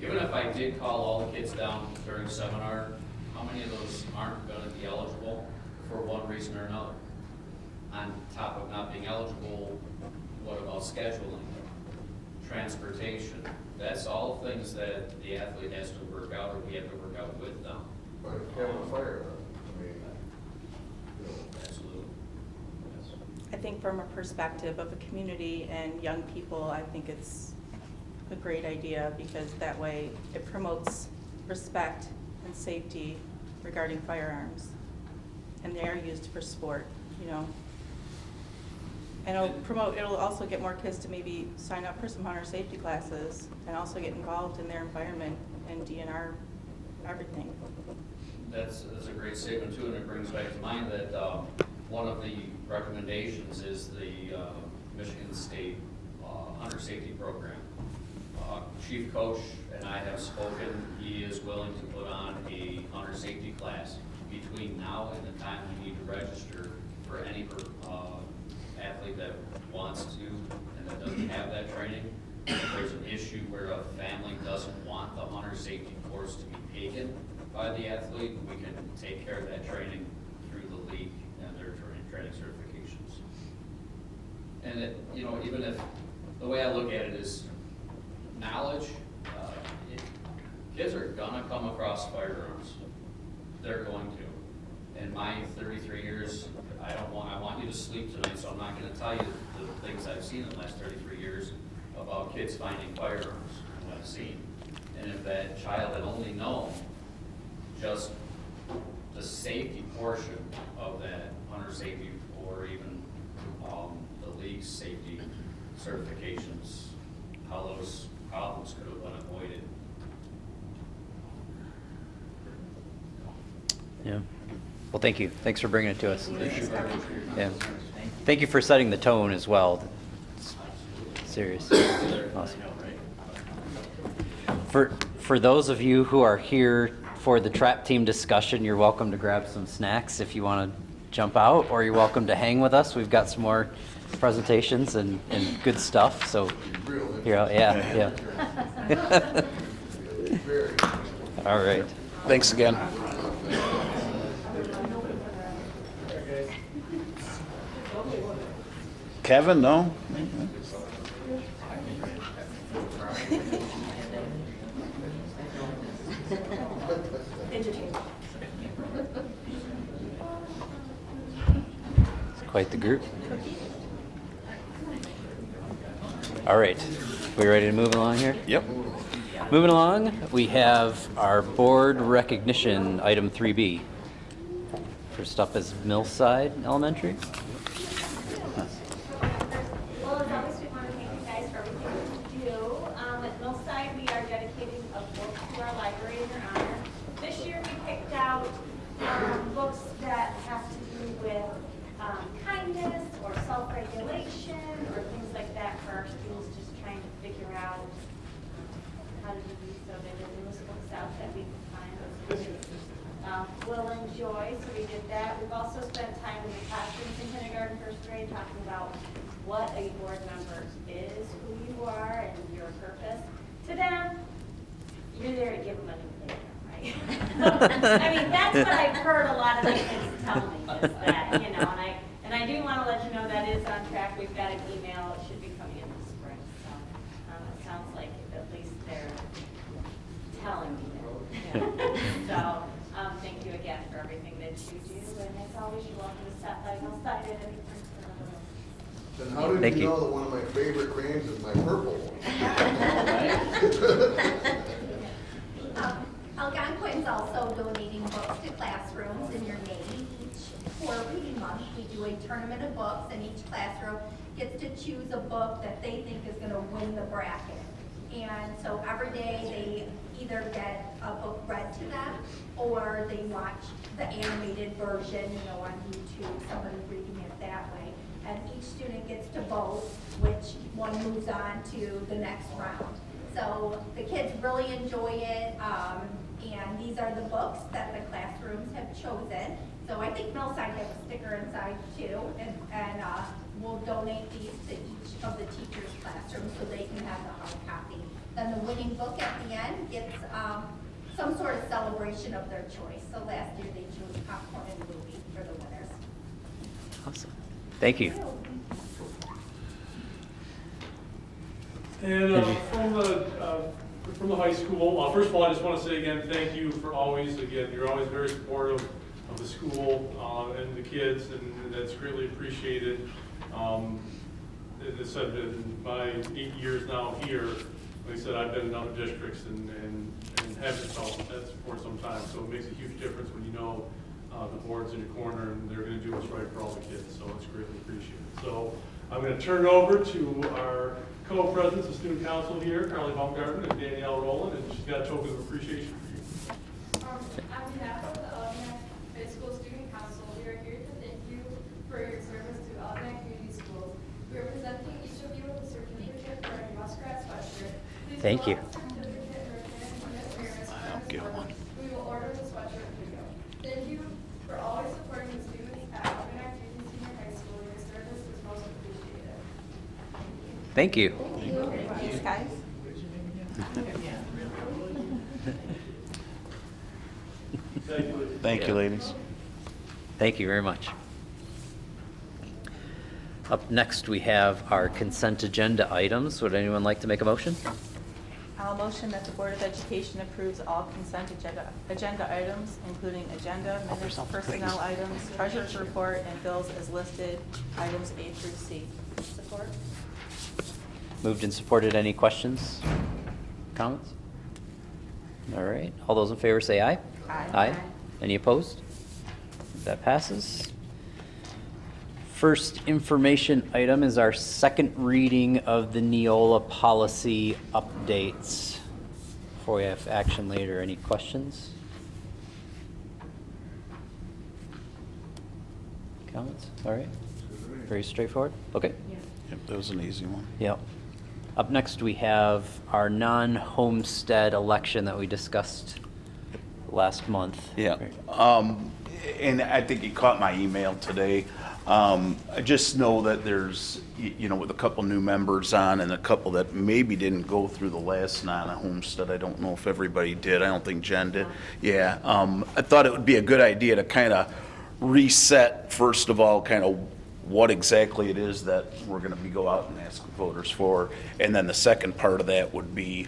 even if I did call all the kids down during seminar, how many of those aren't going to be eligible for one reason or another? On top of not being eligible, what about scheduling, transportation? That's all things that the athlete has to work out, or we have to work out with them. Right, having a fire. I mean, you know. Absolutely. Yes. I think from a perspective of a community and young people, I think it's a great idea because that way it promotes respect and safety regarding firearms. And they are used for sport, you know. And it'll also get more kids to maybe sign up for some hunter safety classes and also get involved in their environment and DNR everything. That's a great statement too, and it brings back to mind that one of the recommendations is the Michigan State Hunter Safety Program. Chief Coach and I have spoken. He is willing to put on a hunter safety class between now and the time we need to register for any athlete that wants to and that doesn't have that training. If there's an issue where a family doesn't want the hunter safety course to be taken by the athlete, we can take care of that training through the league and their training certifications. And it, you know, even if the way I look at it is knowledge, kids are gonna come across firearms. They're going to. In my 33 years, I want you to sleep tonight, so I'm not gonna tell you the things I've seen in the last 33 years about kids finding firearms and what I've seen. And if that child had only known just the safety portion of that hunter safety or even the league's safety certifications, how those problems could have been avoided. Yeah. Well, thank you. Thanks for bringing it to us. Yeah. Thank you for setting the tone as well. It's serious. Awesome. For those of you who are here for the trap team discussion, you're welcome to grab some snacks if you want to jump out, or you're welcome to hang with us. We've got some more presentations and good stuff. So, here, yeah. All right. Thanks again. Kevin, no? It's quite the group. All right. We ready to move along here? Yep. Moving along, we have our board recognition, item 3B. First up is Millside Elementary. Well, as always, we want to thank you guys for everything that you do. At Millside, we are dedicating a book to our library in your honor. This year, we picked out books that have to do with kindness or self-regulation or things like that for our students just trying to figure out how to do so. They did list books out that we can find. will enjoy, so we did that. We've also spent time in the classrooms in kindergarten, first grade, talking about what a board member is, who you are, and your purpose. To them, you're there to give them a new playground, right? I mean, that's what I've heard a lot of the kids tell me, is that, you know, and I do want to let you know that is on track. We've got an email, it should be coming in the spring, so it sounds like at least they're telling me that. So, thank you again for everything that you do, and as always, you're welcome to stop by Hillside at any point. And how did Thank you you. know that one of my favorite brands is my purple one? Algonquin's also donating books to classrooms in your name. For reading month, we do a tournament of books, and each classroom gets to choose a book that they think is going to win the bracket. And so every day they either get a book read to them, or they watch the animated version, you know, on YouTube, somebody reading it that way. And each student gets to vote which one moves on to the next round. So the kids really enjoy it, and these are the books that the classrooms have chosen. So I think Millside has a sticker inside too, and we'll donate these to each of the teachers' classrooms so they can have the hard copy. Then the winning book at the end gets some sort of celebration of their choice. So last year they chose popcorn and movie for the winners. Awesome. Thank you. And from the high school, first of all, I just want to say again, thank you for always, again, you're always very supportive of the school and the kids, and that's greatly appreciated. As I said, in my 8 years now here, like I said, I've been in other districts and haven't felt that for some time, so it makes a huge difference when you know the board's in your corner and they're going to do what's right for all the kids, so it's greatly appreciated. So I'm going to turn it over to our co-presidents of student council here, Carly Baumgarten and Danielle Rowland, and she's got a token of appreciation for you. On behalf of the Algonac High School Student Council, we are here to thank you for your service to Algonac Community Schools. We are presenting each of you with a certificate for a muskrat sweatshirt. Please Thank you. fill out the certificate and return it to Ms. Harris or Ms. Gordon. We will order the sweatshirt for you. Thank you for always supporting the students at Algonac Community Senior High School. Your service is most appreciated. Thank you. Thanks, guys. Thank you, ladies. Thank you very much. Up next, we have our consent agenda items. Would anyone like to make a motion? I'll motion that the Board of Education approves all consent agenda items, including agenda, minutes, personnel items, treasurer's report, and bills as listed, items A through C. Support? Moved and supported. Any questions? Comments? All right. All those in favor say aye. Aye. Aye. Any opposed? That passes. First information item is our second reading of the Neola policy updates. Before we have action later, any questions? Comments? All right. Very straightforward. Okay. Yep, that was an easy one. Yep. Up next, we have our non-homestead election that we discussed last month. Yeah, and I think you caught my email today. I just know that there's, you know, with a couple new members on and a couple that maybe didn't go through the last non-homestead. I don't know if everybody did. I don't think Jen did. Yeah, I thought it would be a good idea to kind of reset, first of all, kind of what exactly it is that we're going to be go out and ask voters for. And then the second part of that would be,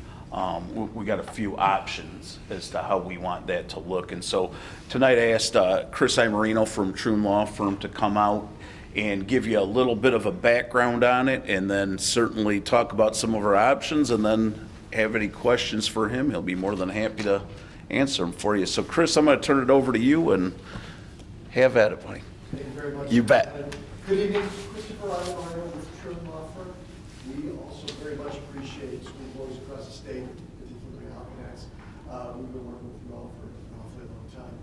we got a few options as to how we want that to look. And so tonight I asked Chris Imerino from Troon Law Firm to come out and give you a little bit of a background on it, and then certainly talk about some of our options, and then have any questions for him. He'll be more than happy to answer them for you. So Chris, I'm going to turn it over to you and have at it, buddy. Thank you very much. You bet. Good evening, Christopher Imerino with Troon Law Firm. We also very much appreciate school boards across the state, particularly Algonacs. We've been working with you all for an awfully long time.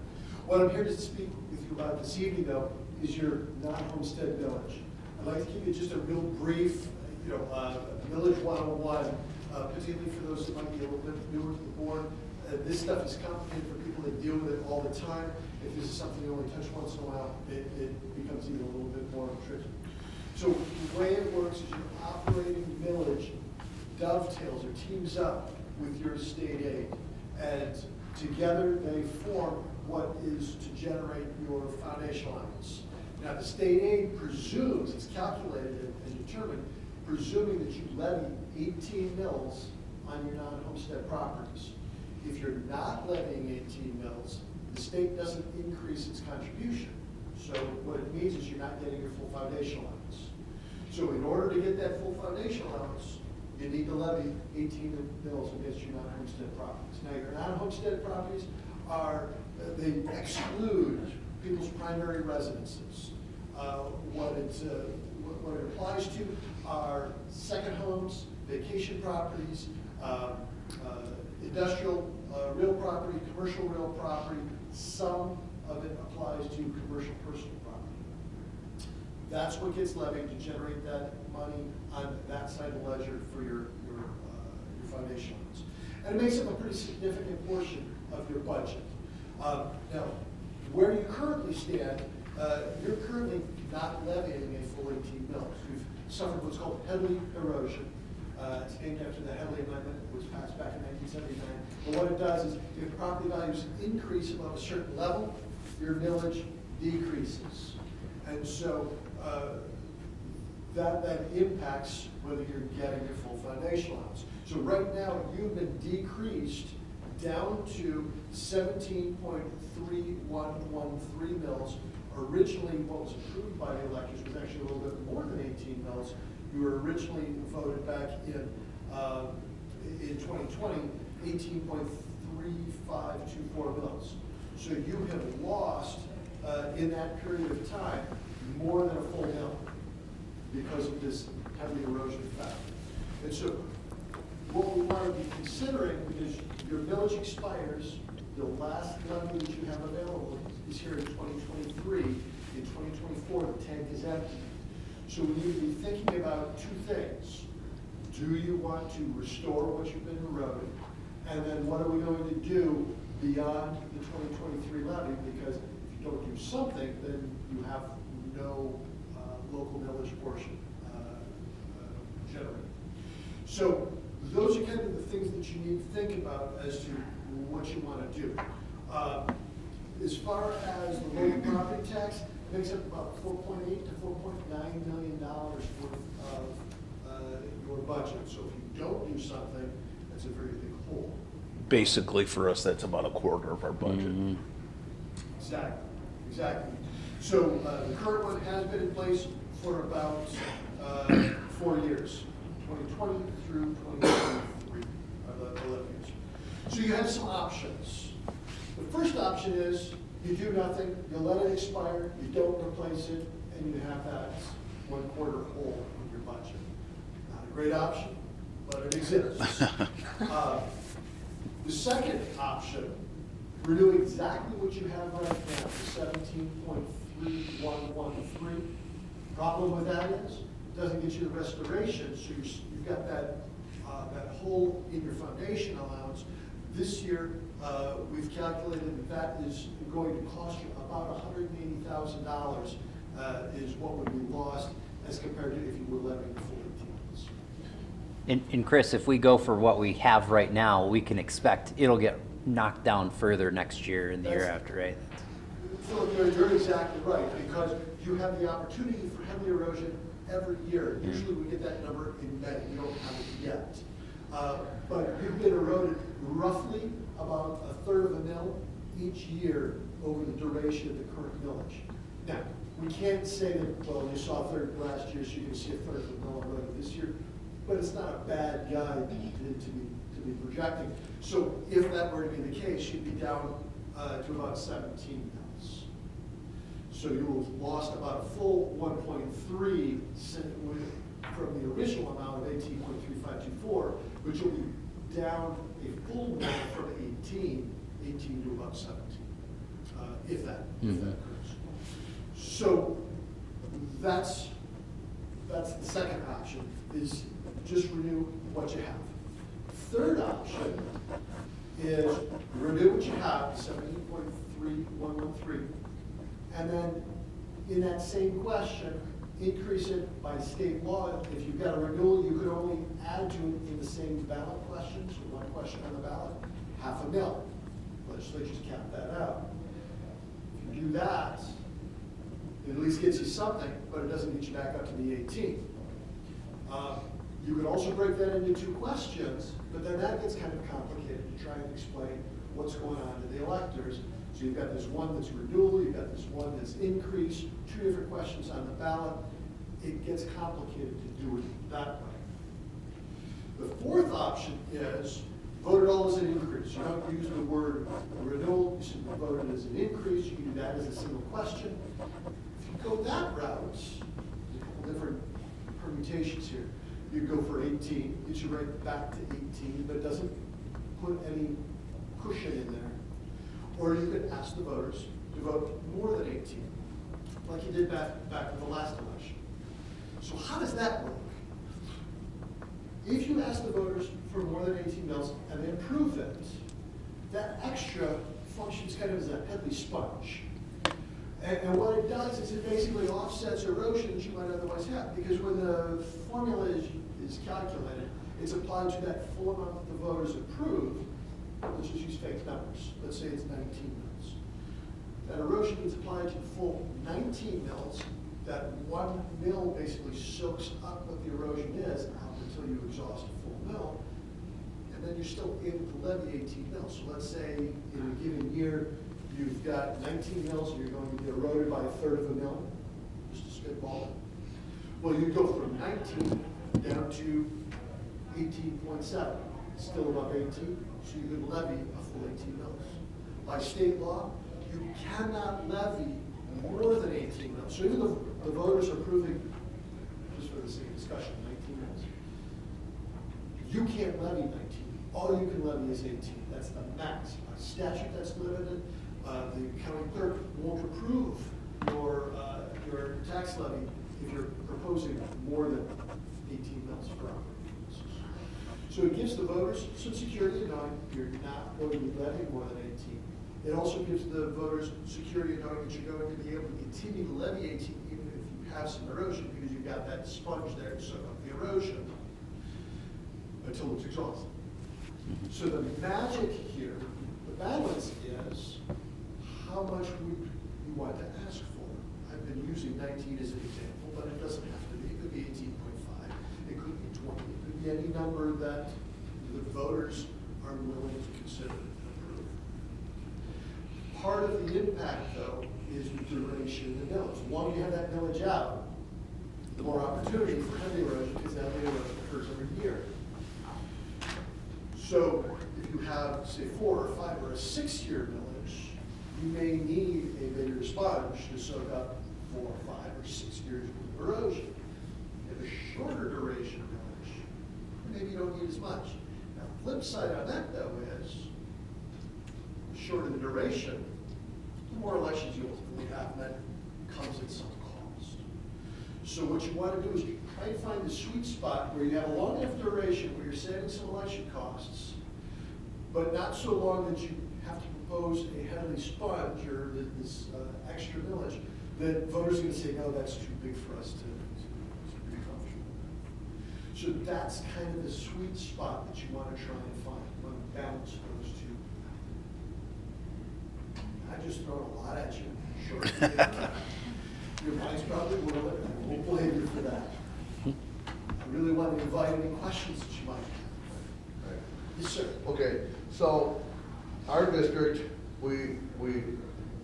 What I'm here to speak with you about this evening, though, is your non-homestead village. I'd like to give you just a real brief, village 101, particularly for those that might be a little bit newer to the board, This stuff is complicated for people that deal with it all the time. If this is something you only touch once in a while, it becomes even a little bit more tricky. So the way it works is your operating millage dovetails or teams up with your state aid. And together they form what is to generate your foundation allowance. Now the state aid presumes, it's calculated and determined, presuming that you levy 18 mills on your non-homestead properties. If you're not levying 18 mills, the state doesn't increase its contribution. So what it means is you're not getting your full foundation allowance. So in order to get that full foundation allowance, you need to levy 18 mills against your non-homestead properties. Now your non-homestead properties are, they exclude people's primary residences. What it applies to are second homes, vacation properties, industrial real property, commercial real property. Some of it applies to commercial personal property. That's what gets levied to generate that money on that side of the ledger for your foundation loans. And it makes up a pretty significant portion of your budget. Now, where you currently stand, you're currently not levying a full 18 mills. You've suffered what's called Headley erosion. It's named after the Headley Amendment that was passed back in 1979. But what it does is if property values increase above a certain level, your millage decreases. And so that impacts whether you're getting your full foundation allowance. So right now, you've been decreased down to 17.3113 mills. Originally, what was approved by the electors was actually a little bit more than 18 mills. You were originally voted back in 2020, 18.3524 mills. So you have lost in that period of time more than a full mill because of this heavy erosion factor. And so what we want to be considering, because your millage expires, the last levy that you have available is here in 2023. In 2024, the tank is empty. So we need to be thinking about two things. Do you want to restore what you've been eroded? And then what are we going to do beyond the 2023 levy? Because if you don't do something, then you have no local millage portion generated. So those are kind of the things that you need to think about as to what you want to do. As far as the local property tax, it makes up about $4.8 to $4.9 million worth of your budget. So if you don't do something, that's a very big hole. Basically, for us, that's about a quarter of our budget. Mm-hmm. Exactly. So the current one has been in place for about 4 years, 2020 through 2023, the 11 years. So you have some options. The first option is you do nothing, you let it expire, you don't replace it, and you have that 1 quarter hole in your budget. Not a great option, but it exists. The second option, renew exactly what you have right now, the 17.3113. Problem with that is, it doesn't get you the restoration, so you've got that hole in your foundation allowance. This year, we've calculated that is going to cost you about $180,000 is what would be lost as compared to if you were levying the full 18 months. And Chris, if we go for what we have right now, we can expect it'll get knocked down further next year and the year after, right? Philip, you're exactly right, because you have the opportunity for heavy erosion every year. Usually we get that number in May, we don't have it yet. But you've been eroded roughly about 1/3 of a mil each year over the duration of the current millage. Now, we can't say that, well, you saw 1/3 last year, so you can see 1/3 of a mil eroded this year, but it's not a bad guide to be projecting. So if that were to be the case, you'd be down to about 17 mils. So you have lost about a full 1.3 from the original amount of 18.3524, which will be down a full mil from 18 to about 17, if that occurs. So that's the second option, is just renew what you have. Third option is renew what you have, 17.3113, and then in that same question, increase it by state law. If you've got a renewal, you could only add to it in the same ballot question, so one question on the ballot, $500,000. Legislature's capped that out. If you do that, it at least gets you something, but it doesn't get you back up to the 18. You could also break that into 2 questions, but then that gets kind of complicated to try and explain what's going on to the electors. So you've got this one that's renewal, you've got this one that's increase, 2 different questions on the ballot. It gets complicated to do it that way. The 4th option is vote it all as an increase. You don't use the word renewal, you simply vote it as an increase. You can do that as a single question. If you go that route, there's a couple different permutations here. You go for 18, gets you right back to 18, but doesn't put any cushion in there. Or you could ask the voters to vote more than 18, like you did back in the last election. So how does that work? If you ask the voters for more than 18 mils and they approve it, that extra functions kind of as a Headley sponge. And what it does is it basically offsets erosion that you might otherwise have, because when the formula is calculated, it's applied to that full amount that the voters approve. Let's just use fake numbers. Let's say it's 19 mils. That erosion gets applied to the full 19 mils. That 1 mil basically soaks up what the erosion is out until you exhaust a full mil. And then you're still able to levy 18 mils. So let's say in a given year, you've got 19 mils and you're going to be eroded by 1/3 of a mil, just to spitball it. Well, you go from 19 down to 18.7, still above 18, so you could levy a full 18 mils. By state law, you cannot levy more than 18 mils. So even though the voters are approving, just for the sake of discussion, 19 mils, you can't levy 19. All you can levy is 18. That's the max. By statute, that's limited. The county clerk won't approve your tax levy if you're proposing more than 18 mils per hour. So it gives the voters some security in knowing you're not going to be levying more than 18. It also gives the voters security in knowing that you're going to be able to continue to levy 18 even if you have some erosion, because you've got that sponge there to soak up the erosion until it's exhausted. So the magic here, the balance is how much would you want to ask for? I've been using 19 as an example, but it doesn't have to be. It could be 18.5. It could be 20. It could be any number that the voters are willing to consider and approve. Part of the impact, though, is the duration of the millage. The longer you have that millage out, the more opportunity for heavy erosion, because that heavy erosion occurs every year. So if you have, say, 4 or 5 or a 6-year millage, you may need a bigger sponge to soak up 4 or 5 or 6 years of erosion. If a shorter duration millage, maybe you don't need as much. Now, the flip side on that, though, is the shorter the duration, the more elections you ultimately have, and that comes at some cost. So what you want to do is try and find the sweet spot where you have a long enough duration where you're saving some election costs, but not so long that you have to propose a Headley sponge or this extra millage that voters are going to say, no, that's too big for us to be comfortable with. So that's kind of the sweet spot that you want to try and find. You want to balance those two. I just thrown a lot at you. Sure. Your mind's probably whirling, and I won't blame you for that. I really want to invite any questions that you might have. Right. Yes, sir. Okay, so our district, we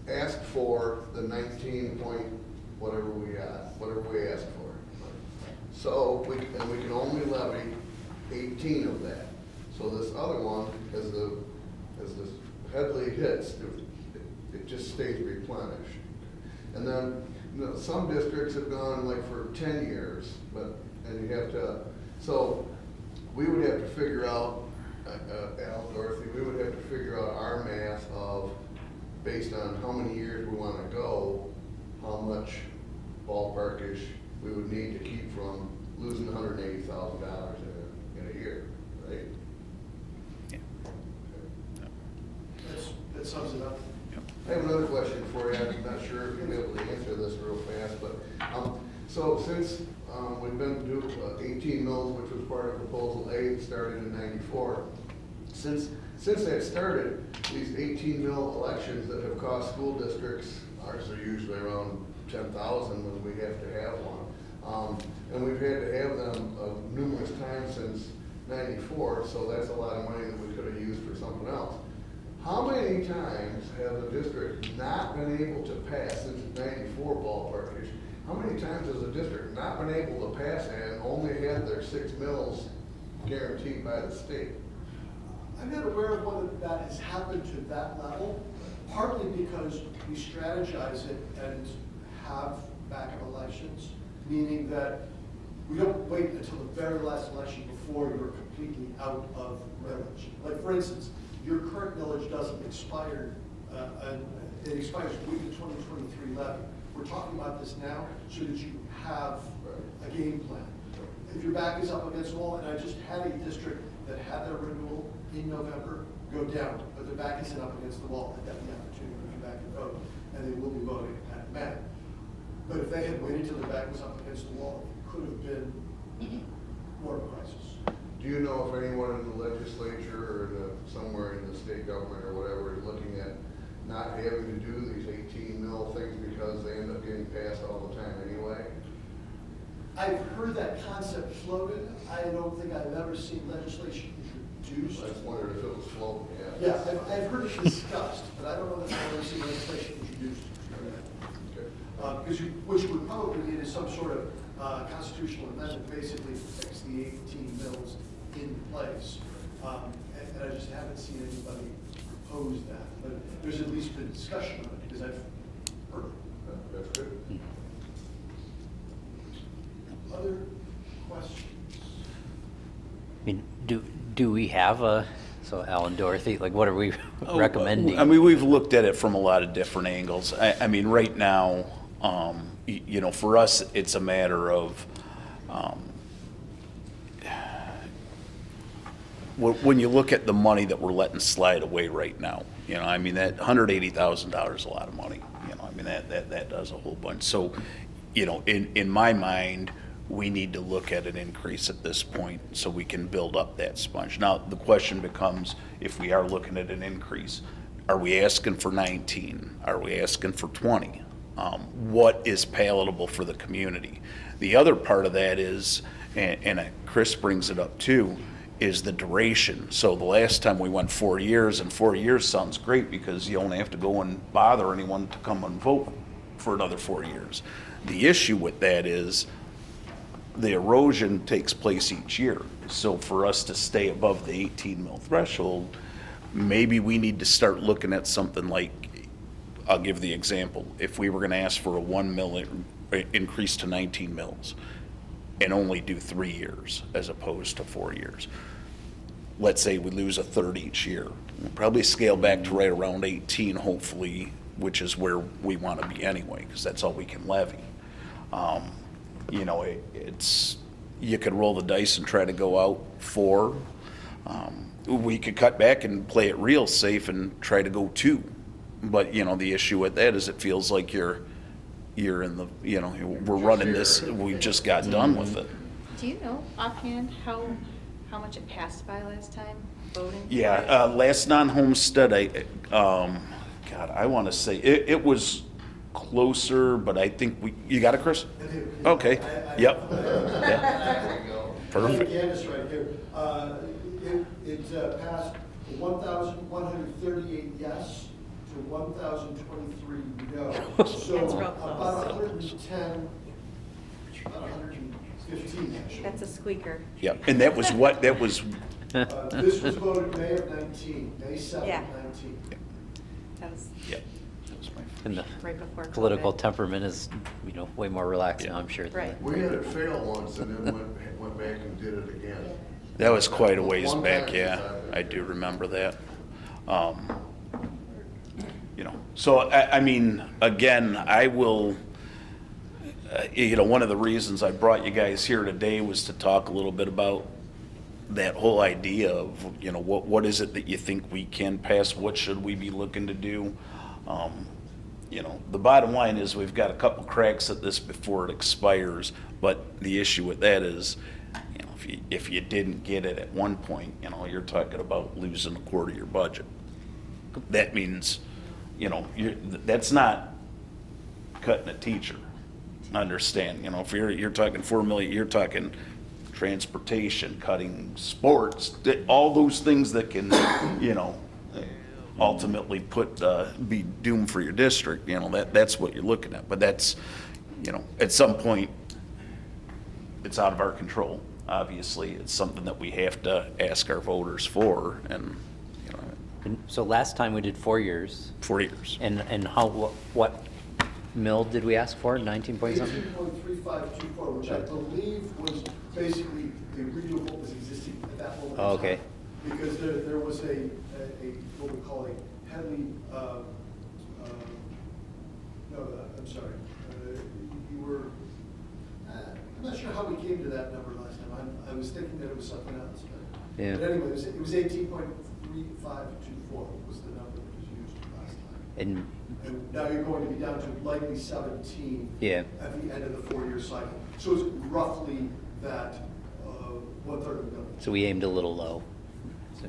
asked for the 19 point whatever we asked for. So we can only levy 18 of that. So this other one, as the Headley hits, it just stays replenished. And then, you know, some districts have gone like for 10 years, and you have to, so we would have to figure out, Al, Dorothy, we would have to figure out our math of, based on how many years we want to go, how much ballparkish we would need to keep from losing $180,000 in a year, right? Yeah. part of proposal A that started in '94. Since that started, these 18 mil elections that have cost school districts, ours are usually around 10,000 when we have to have one. And we've had to have them numerous times since '94, so that's a lot of money that we could have used for something else. How many times has a district not been able to pass, since '94 ballpark issue, how many times has a district not been able to pass and only had their 6 mils guaranteed by the state? I'm not aware of whether that has happened to that level, partly because we strategize it and have backup elections, meaning that we don't wait until the very last election before you're completely out of millage. Like, for instance, your current millage doesn't expire, it expires with the 2023 levy. We're talking about this now so that you have a game plan. If your back is up against the wall, and I just had a district that had their renewal in November go down, but their back isn't up against the wall, they got the opportunity to come back and vote, and they will be voting at May. But if they had waited till their back was up against the wall, it could have been more of a crisis. Do you know if anyone in the legislature or somewhere in the state government or whatever is looking at not having to do these 18 mil things because they end up getting passed all the time anyway? I've heard that concept floated. I don't think I've ever seen legislation introduced. I just wondered if it was floating, Yeah, I've heard it discussed, but I don't know that I've ever seen legislation introduced. Which would probably need is some sort of constitutional amendment, basically fix the 18 mils in place. And I just haven't seen anybody propose that. But there's at least been discussion on it, because I've heard it. That's good. Other questions? I mean, do we have so Alan, Dorothy, like what are we recommending? I mean, we've looked at it from a lot of different angles. I mean, right now, you know, for us, it's a matter of, when you look at the money that we're letting slide away right now, you know, I mean, that $180,000 is a lot of money. You know, I mean, that does a whole bunch. So, you know, in my mind, we need to look at an increase at this point so we can build up that sponge. Now, the question becomes, if we are looking at an increase, are we asking for 19? Are we asking for 20? What is palatable for the community? The other part of that is, and Chris brings it up too, is the duration. So the last time we went 4 years, and 4 years sounds great because you only have to go and bother anyone to come and vote for another 4 years. The issue with that is the erosion takes place each year. So for us to stay above the 18 mil threshold, maybe we need to start looking at something like, I'll give the example, if we were gonna ask for a 1 mil increase to 19 mils and only do 3 years as opposed to 4 years. Let's say we lose a third each year. We'll probably scale back to right around 18, hopefully, which is where we wanna be anyway, because that's all we can levy. You know, it's, you could roll the dice and try to go out 4. We could cut back and play it real safe and try to go 2. But, you know, the issue with that is it feels like you're in the, you know, we're running this, we just got done with it. Do you know offhand how much it passed by last time voting? Yeah, last non-homestead, God, I want to say, it was closer, but I think you got it, Chris? I do. Okay, yep. There you go. Perfect. Candace right here. It passed 1,138 yes to 1,023 no. So That's real close. about 110, about 115 actually. That's a squeaker. Yep, and that was what, that was, This was voted May of 19, May 7th, Yeah. 19. That was yep. That was my And the right before political COVID. temperament is, you know, way more relaxed now, I'm sure. than Right. We had it fail once and then went back and did it again. That was quite a ways One back, time yeah. since I've been I do here. remember that. You know, so I mean, again, I will, you know, one of the reasons I brought you guys here today was to talk a little bit about that whole idea of, you know, what is it that you think we can pass? What should we be looking to do? You know, the bottom line is we've got a couple cracks at this before it expires, but the issue with that is, you know, if you didn't get it at one point, you know, you're talking about losing a quarter of your budget. That means, you know, that's not cutting a teacher. Understand, you know, if you're talking 4 million, you're talking transportation, cutting sports, all those things that can, you know, ultimately be doomed for your district, you know, that's what you're looking at. But that's, you know, at some point, it's out of our control. Obviously, it's something that we have to ask our voters for, and, you know. And so last time we did 4 years. 4 years. And what mill did we ask for? 19 point something? 18.3524, which I believe was basically the original what was existing at that moment. in Oh, okay. time. Because there was a what we call a Headley, no, I'm sorry. You were, I'm not sure how we came to that number last time. I was thinking that it was something else. Yeah. But anyway, it was 18.3524 was the number that was used last time. And And now you're going to be down to likely 17 Yeah. at the end of the 4-year cycle. So it's roughly that 1/3 of a million. so we aimed a little low. So-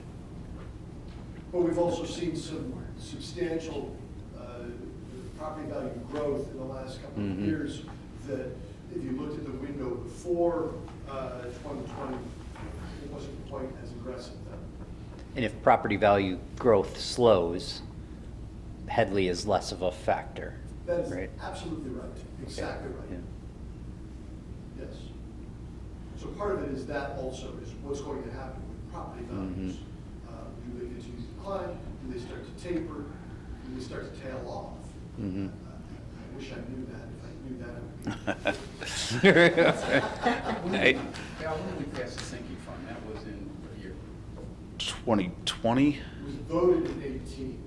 But we've also seen some substantial property value growth in the last couple of Mhm. years that if you looked at the window before 2020, it wasn't quite as aggressive then. And if property value growth slows, Headley is less of a factor, That is right? absolutely right, exactly right. Yeah. Yes. So part of it is that also is what's going to happen with property values. Do they continue to decline? Do they start to taper? Do they start to tail off? Mhm. I wish I knew that. If I knew that, I would. Hey. Val, when did we pass the sinking fund? That was in what year? 2020? It was voted in 18.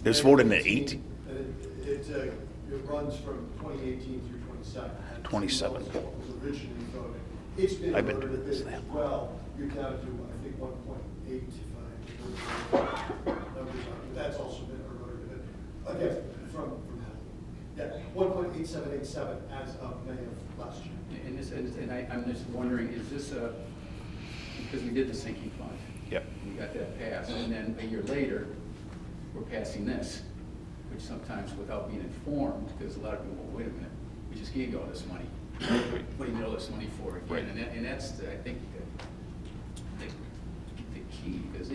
It was voted in 18? And it runs from 2018 through 27. 27. It was originally voted. It's been I've been voted a doing this bit as that well. You're down to, I think, 1.8 if I remember numbers on it. That's also been voted. Again, from yeah, 1.8787 as of May of last year. I'm just wondering, is this because we did the sinking fund? Yep. We got that passed, and then a year later, we're passing this, which sometimes without being informed, because a lot of people, well, wait a minute, we just gave you all this money. What do you need all this money for again? Right. And that's, I think, the key, because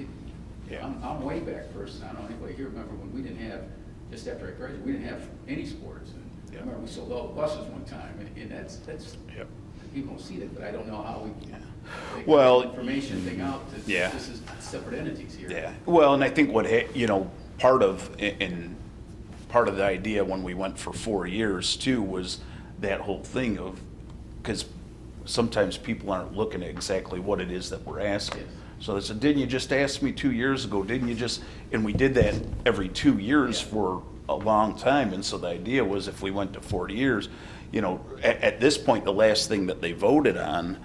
Yeah. I'm way back person. I don't know anybody here remember when we didn't have, just after I graduated, we didn't have any sports. And Yeah. I remember we sold all the buses one time, and that's, Yep. people don't see that, but I don't know how we. Yeah. they Well, get the information thing out, that yeah. this is separate entities here. Yeah, well, and I think you know, part of the idea when we went for 4 years too was that whole thing of, because sometimes people aren't looking at exactly what it is that we're asking. Yes. So they said, didn't you just ask me 2 years ago? Didn't you just, and we did that every 2 years Yeah. for a long time. And so the idea was if we went to 40 years, you know, at this point, the last thing that they voted on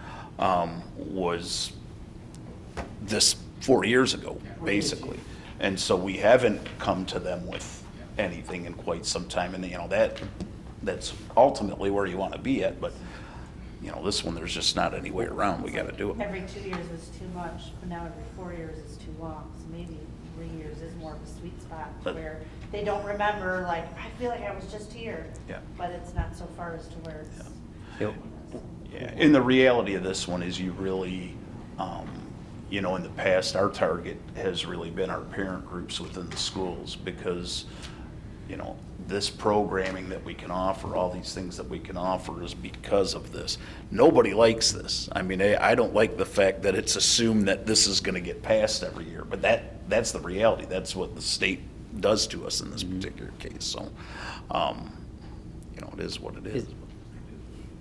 was this 4 years ago, basically. And so we haven't come to them with anything in quite some time. And, you know, that's ultimately where you want to be at. But, you know, this one, there's just not any way around. We got to do it. Every 2 years is too much, but now every 4 years is too long. So maybe 3 years is more of a sweet spot But- where they don't remember, like, I feel like I was just here. Yeah. But it's not so far as to where it's. Yep. Yeah, and the reality of this one is you really, you know, in the past, our target has really been our parent groups within the schools because, you know, this programming that we can offer, all these things that we can offer is because of this. Nobody likes this. I mean, I don't like the fact that it's assumed that this is gonna get passed every year, but that's the reality. That's what the state does to us in this particular case, so, you know, it is what it is.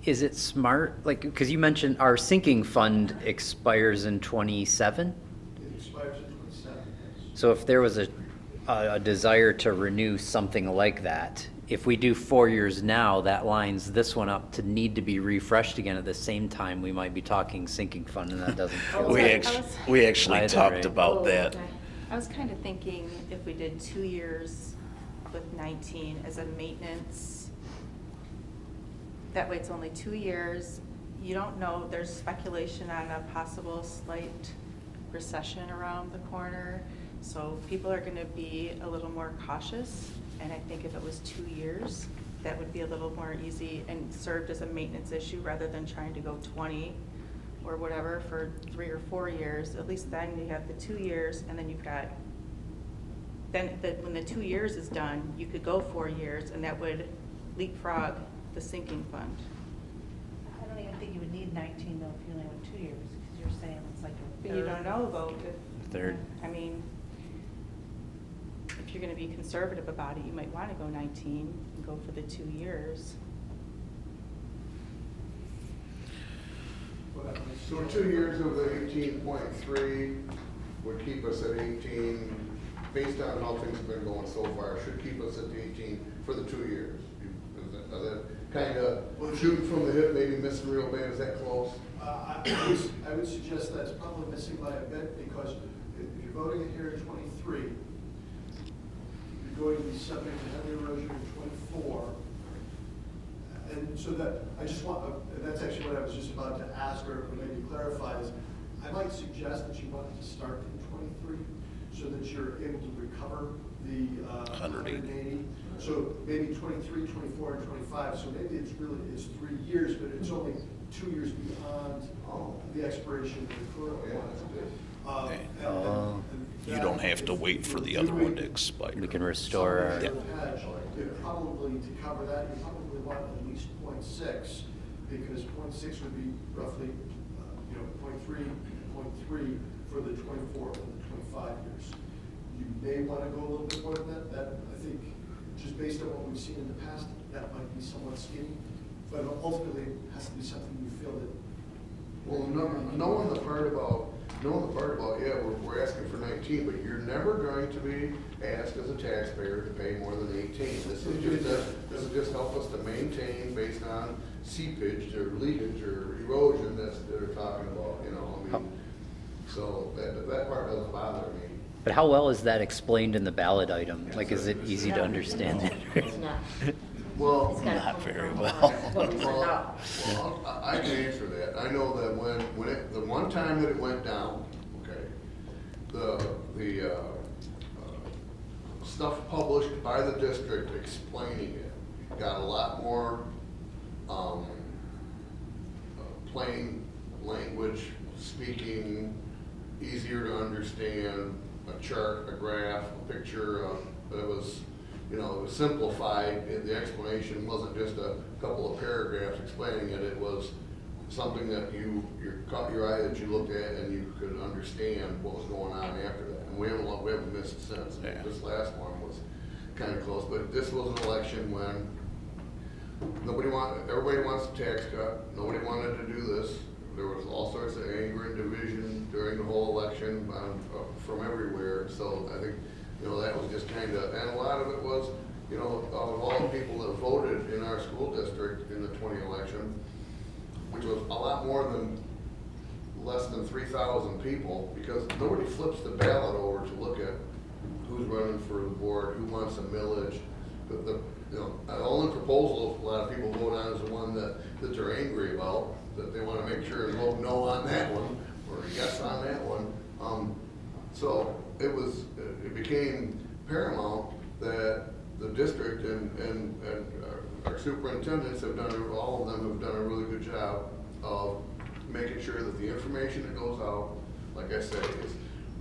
Is it smart, like, because you mentioned our sinking fund expires in 27? It expires in 27, yes. So if there was a desire to renew something like that, if we do 4 years now, that lines this one up to need to be refreshed again at the same time, we might be talking sinking fund, and that doesn't feel We right. actually Either, talked right? about that. I was kind of thinking if we did 2 years with 19 as a maintenance, that way it's only 2 years, you don't know, there's speculation on a possible slight recession around the corner. So people are gonna be a little more cautious. And I think if it was 2 years, that would be a little more easy and served as a maintenance issue rather than trying to go 20 or whatever for 3 or 4 years. At least then you have the 2 years, and then you've got, when the 2 years is done, you could go 4 years, and that would leapfrog the sinking fund. I don't even think you would need 19 though if you only went 2 years, because you're saying it's like a But third. you don't know though. Third. I mean, if you're gonna be conservative about it, you might wanna go 19 and go for the 2 years. So 2 years of the 18.3 would keep us at 18, based on how things have been going so far, should keep us at the 18 for the 2 years. Is that kind of shooting from the hip, maybe missing real bad, is that close? I would suggest that's probably missing by a bit, because if you're voting it here in 23, you're going to be subject to heavy erosion in 24. And so that, I just want, and that's actually what I was just about to ask or maybe clarify is, I might suggest that you want it to start in 23 so that you're able to recover the 180. So maybe 23, 24, and 25. So maybe it's 3 years, but it's only 2 years beyond the expiration of the current one. You don't have to wait for the other one to expire. We can restore our. Probably to cover that, you probably want at least 0.6, because 0.6 would be roughly, 0.3 for the 24 and the 25 years. You may want to go a little bit more than that. That, I think, just based on what we've seen in the past, that might be somewhat skinny. But ultimately, it has to be something you feel that. Well, knowing the part about, yeah, we're asking for 19, but you're never going to be asked as a taxpayer to pay more than 18. This is just help us to maintain based on seepage or leakage or erosion that they're talking about, I mean, so that part doesn't bother me. But how well is that explained in the ballot item? Like, is it easy to understand? It's not. Well, not very well. Well, I can answer that. I know that when the one time that it went down, okay, the stuff published by the district explaining it got a lot more plain language, speaking, easier to understand, a chart, a graph, a picture, it was, it was simplified. The explanation wasn't just a couple of paragraphs explaining it. It was something that you caught your eye, that you looked at, and you could understand what was going on after that. And we haven't missed it since. Yeah. This last one was kind of close, but this was an election when everybody wants a tax cut. Nobody wanted to do this. There was all sorts of anger and division during the whole election from everywhere. So I think, that was just kind of, and a lot of it was, of all the people that voted in our school district in the 20 election, which was a lot more than less than 3,000 people, because nobody flips the ballot over to look at who's running for the board, who wants a millage. The only proposal a lot of people vote on is the one that they're angry about, that they want to make sure and vote no on that one, or yes on that one. So it became paramount that the district and our superintendents all of them have done a really good job of making sure that the information that goes out, like I said, is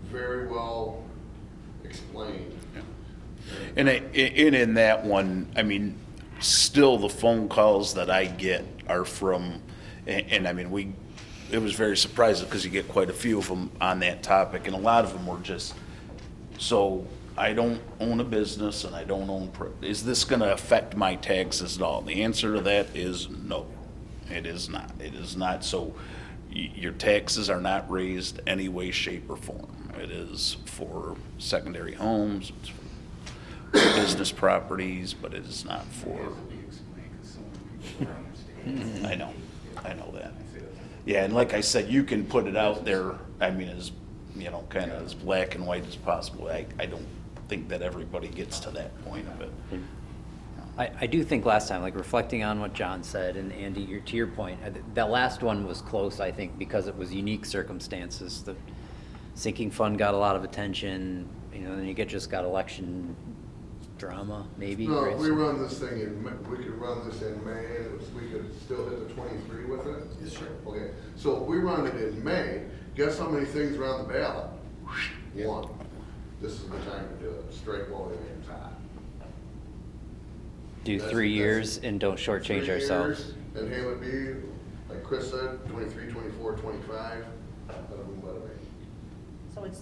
very well explained. Yeah. And in that one, I mean, still the phone calls that I get are from, and I mean, it was very surprising because you get quite a few of them on that topic, and a lot of them were just, so I don't own a business and I don't own, is this going to affect my taxes at all? The answer to that is no, it is not. It is not. So your taxes are not raised any way, shape, or form. It is for secondary homes, it's for business properties, but it is not for. I know that. Yeah, and like I said, you can put it out there, I mean, as, kind of as black and white as possible. I don't think that everybody gets to that point of it. I do think last time, like reflecting on what John said, and Andy, to your point, that last one was close, I think, because it was unique circumstances. The sinking fund got a lot of attention, and you just got election drama, maybe. No, right? if we run this thing we could run this in May, and we could still hit the 23 with it? Yes, sir. Okay, so if we run it in May, guess how many things are on the ballot? One. This is the time to do it, straight while the iron's hot. Do 3 years and don't shortchange 3 ourselves. years, and have it be, like Chris said, 23, 24, 25, I don't know what it means. So it's,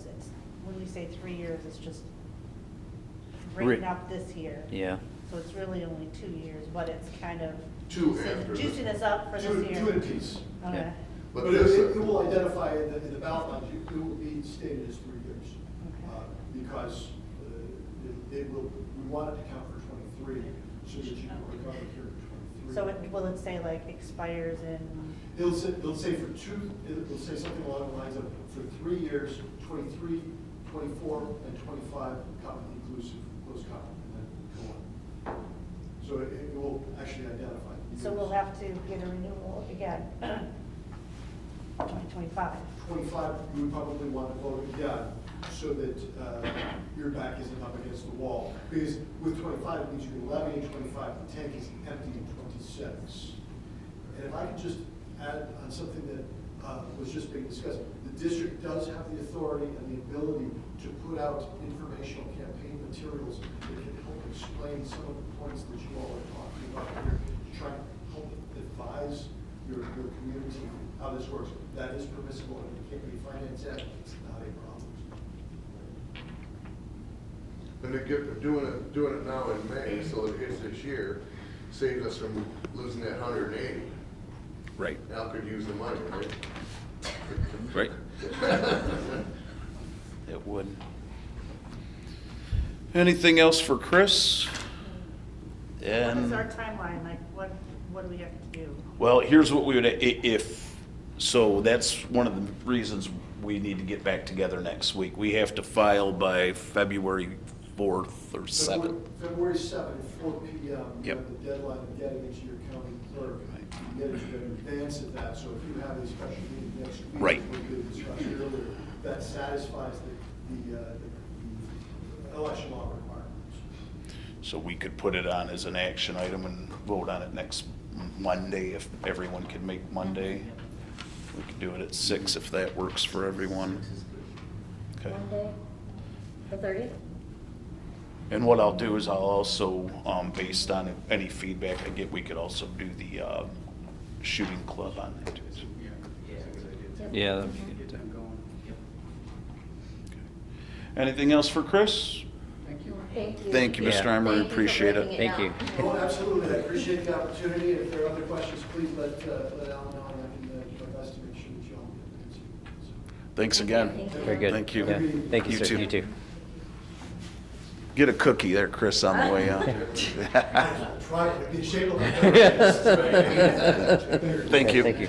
when we say 3 years, it's just Re- breaking up this year. Yeah. So it's really only 2 years, but it's kind of Two after this. juicing us up for this year. Two in a piece. Okay. Yeah. But But this, it will identify in the ballot lines, it will be stated as 3 years. Because we want it to count for 23, so that you can recover here in 23. So will it say like expires in, It'll say it'll say something along the lines of, for 3 years, 23, 24, and 25, comma inclusive, close comma, and then go on. So it will actually identify. so we'll have to get a renewal again, 2025. 25, you would probably want to vote again, so that your back isn't up against the wall. Because with 25, it means you're levying 25, the tank is empty in 26. And if I could just add on something that was just being discussed, the district does have the authority and the ability to put out informational campaign materials that can help explain some of the points that you all are talking about here, to try and help advise your community how this works. That is permissible under the Campaign Finance Act. It's not a problem. and doing it now in May, so it hits this year, saves us from losing that 180. Right. Al could use the money, right? Right. It would. Anything else for Chris? What is And, our timeline, like what do we have to do? well, here's what we would, so that's one of the reasons we need to get back together next week. We have to file by February 4th or 7th. February 7th, 4 p.m. You Yep. have the deadline of getting it to your county clerk. You can get it in advance of that, so if you have a special meeting next week, Right. we discussed earlier, that satisfies the election law requirements. So we could put it on as an action item and vote on it next Monday if everyone can make Monday. We could do it at 6 if that works for everyone. Okay. Monday, the 30th? And what I'll do is I'll also, based on any feedback I get, we could also do the shooting club on that too. Yeah, that'd be good too. Anything else for Chris? Thank you. Thank you, Mr. Yeah. Emery, Thank you for appreciate breaking it. Thank you. Oh, absolutely, I appreciate the opportunity. If there are other questions, please let Alan know, and I can do my best to make sure that you all get answered. Thanks again. Thank you. Very good. Thank you. Yeah. Thank you, You sir. too. You too. Get a cookie there, Chris, on the way out. Try it, be shape of Thank you. Thank you.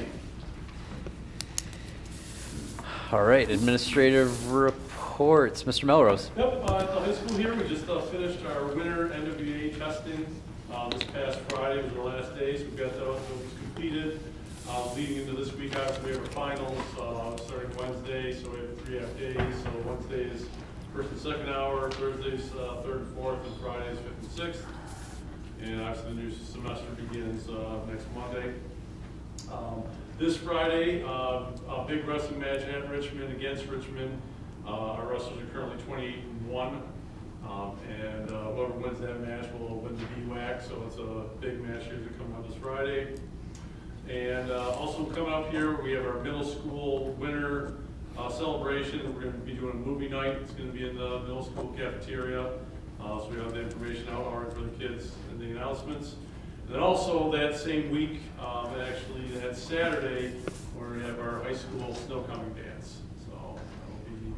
All right, administrative reports. Mr. Melrose. Yep, at the high school here, we just finished our winter NWA testing this past Friday was our last day, so we've got those completed. Leading into this week, obviously, we have our finals starting Wednesday, so we have 3 half days. So Wednesday is first and second hour, Thursday's third and fourth, and Friday's fifth and sixth. And obviously, the new semester begins next Monday. This Friday, a big wrestling match at Richmond against Richmond. Our wrestlers are currently 28-1, and whoever wins that match will win the BWAC, so it's a big match here to come out this Friday. And also coming up here, we have our middle school winter celebration. We're going to be doing a movie night. It's going to be in the middle school cafeteria, so we have the information out already for the kids and the announcements. And then also that same week, actually that Saturday, we're going to have our high school snow coming dance. So that'll be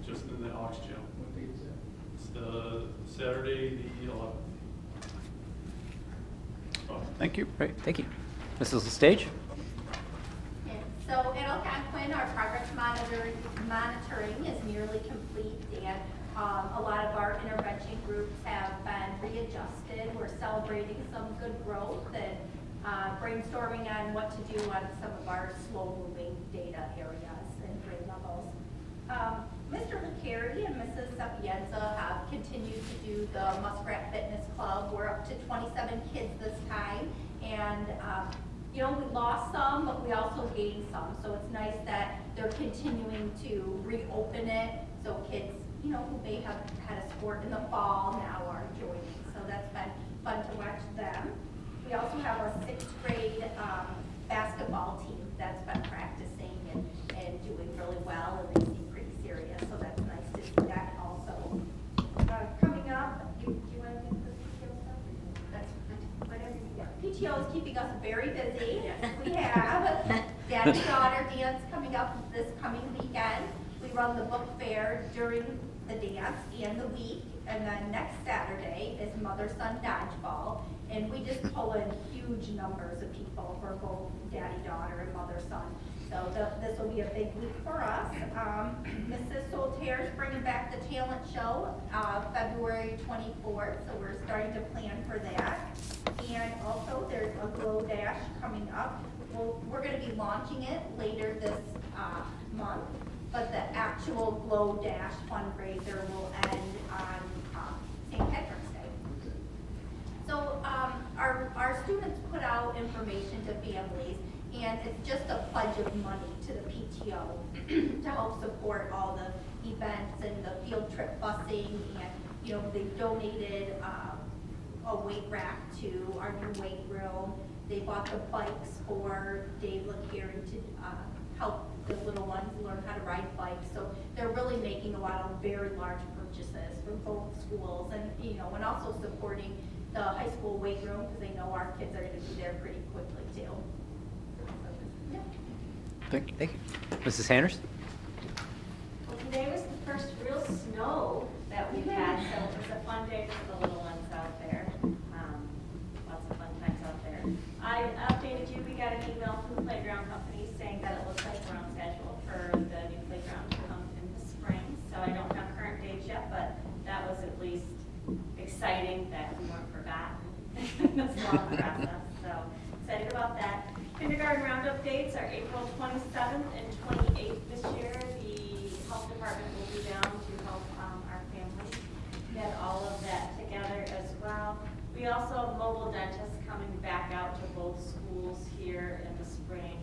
just in the Ox Gym. What date is that? It's the Saturday, the 11th. Oh. Thank you. Great, thank you. Mrs. Lestage? So at Algonquin, our progress monitoring is nearly complete. week, and a lot of our intervention groups have been readjusted. We're celebrating some good growth and brainstorming on what to do on some of our slow-moving data areas and grade levels. Mr. McCary and Mrs. Sapienza have continued to do the Muskrat Fitness Club. We're up to 27 kids this time, and you know, we lost some, but we also gained some. So it's nice that they're continuing to reopen it, so kids, you know, who may have had a sport in the fall now are joining. So that's been fun to watch them. We also have a 6th grade basketball team that's been practicing and doing really well, and they seem pretty serious, so that's nice to see that also. Coming up, do you want to get the PTO stuff? That's whatever you want. PTO is keeping us very busy. We have daddy-daughter dance coming up this coming weekend. We run the book fair during the dance and the week, and then next Saturday is mother-son dodgeball, and we just pull in huge numbers of people for both daddy-daughter and mother-son. So this will be a big week for us. Mrs. Soltaire is bringing back the talent show February 24th, so we're starting to plan for that. And also there's a Glow Dash coming up. We're going to be launching it later this month, but the actual Glow Dash fundraiser will end on St. Patrick's Day. So our students put out information to families, and it's just a pledge of money to the PTO to help support all the events and the field trip busing, and you know, they donated a weight rack to our new weight room. They bought the bikes for Dave LeCarey to help the little ones learn how to ride bikes. So they're really making a lot of very large purchases for both schools, and you know, and also supporting the high school weight room because they know our kids are going to be there pretty quickly too. Yeah. Thank you. Mrs. Sanders? Well, today was the first real snow that we've had, so it was a fun day for the little ones out there. Lots of fun times out there. I updated you, we got an email from the playground company saying that it looks like we're on schedule for the new playground to come in the spring. So I don't have current dates yet, but that was at least exciting that we weren't forgotten. It's a long process, so excited about that. Kindergarten roundup dates are April 27th and 28th this year. The health department will be down to help our families get all of that together as well. We also have mobile dentists coming back out to both schools here in the spring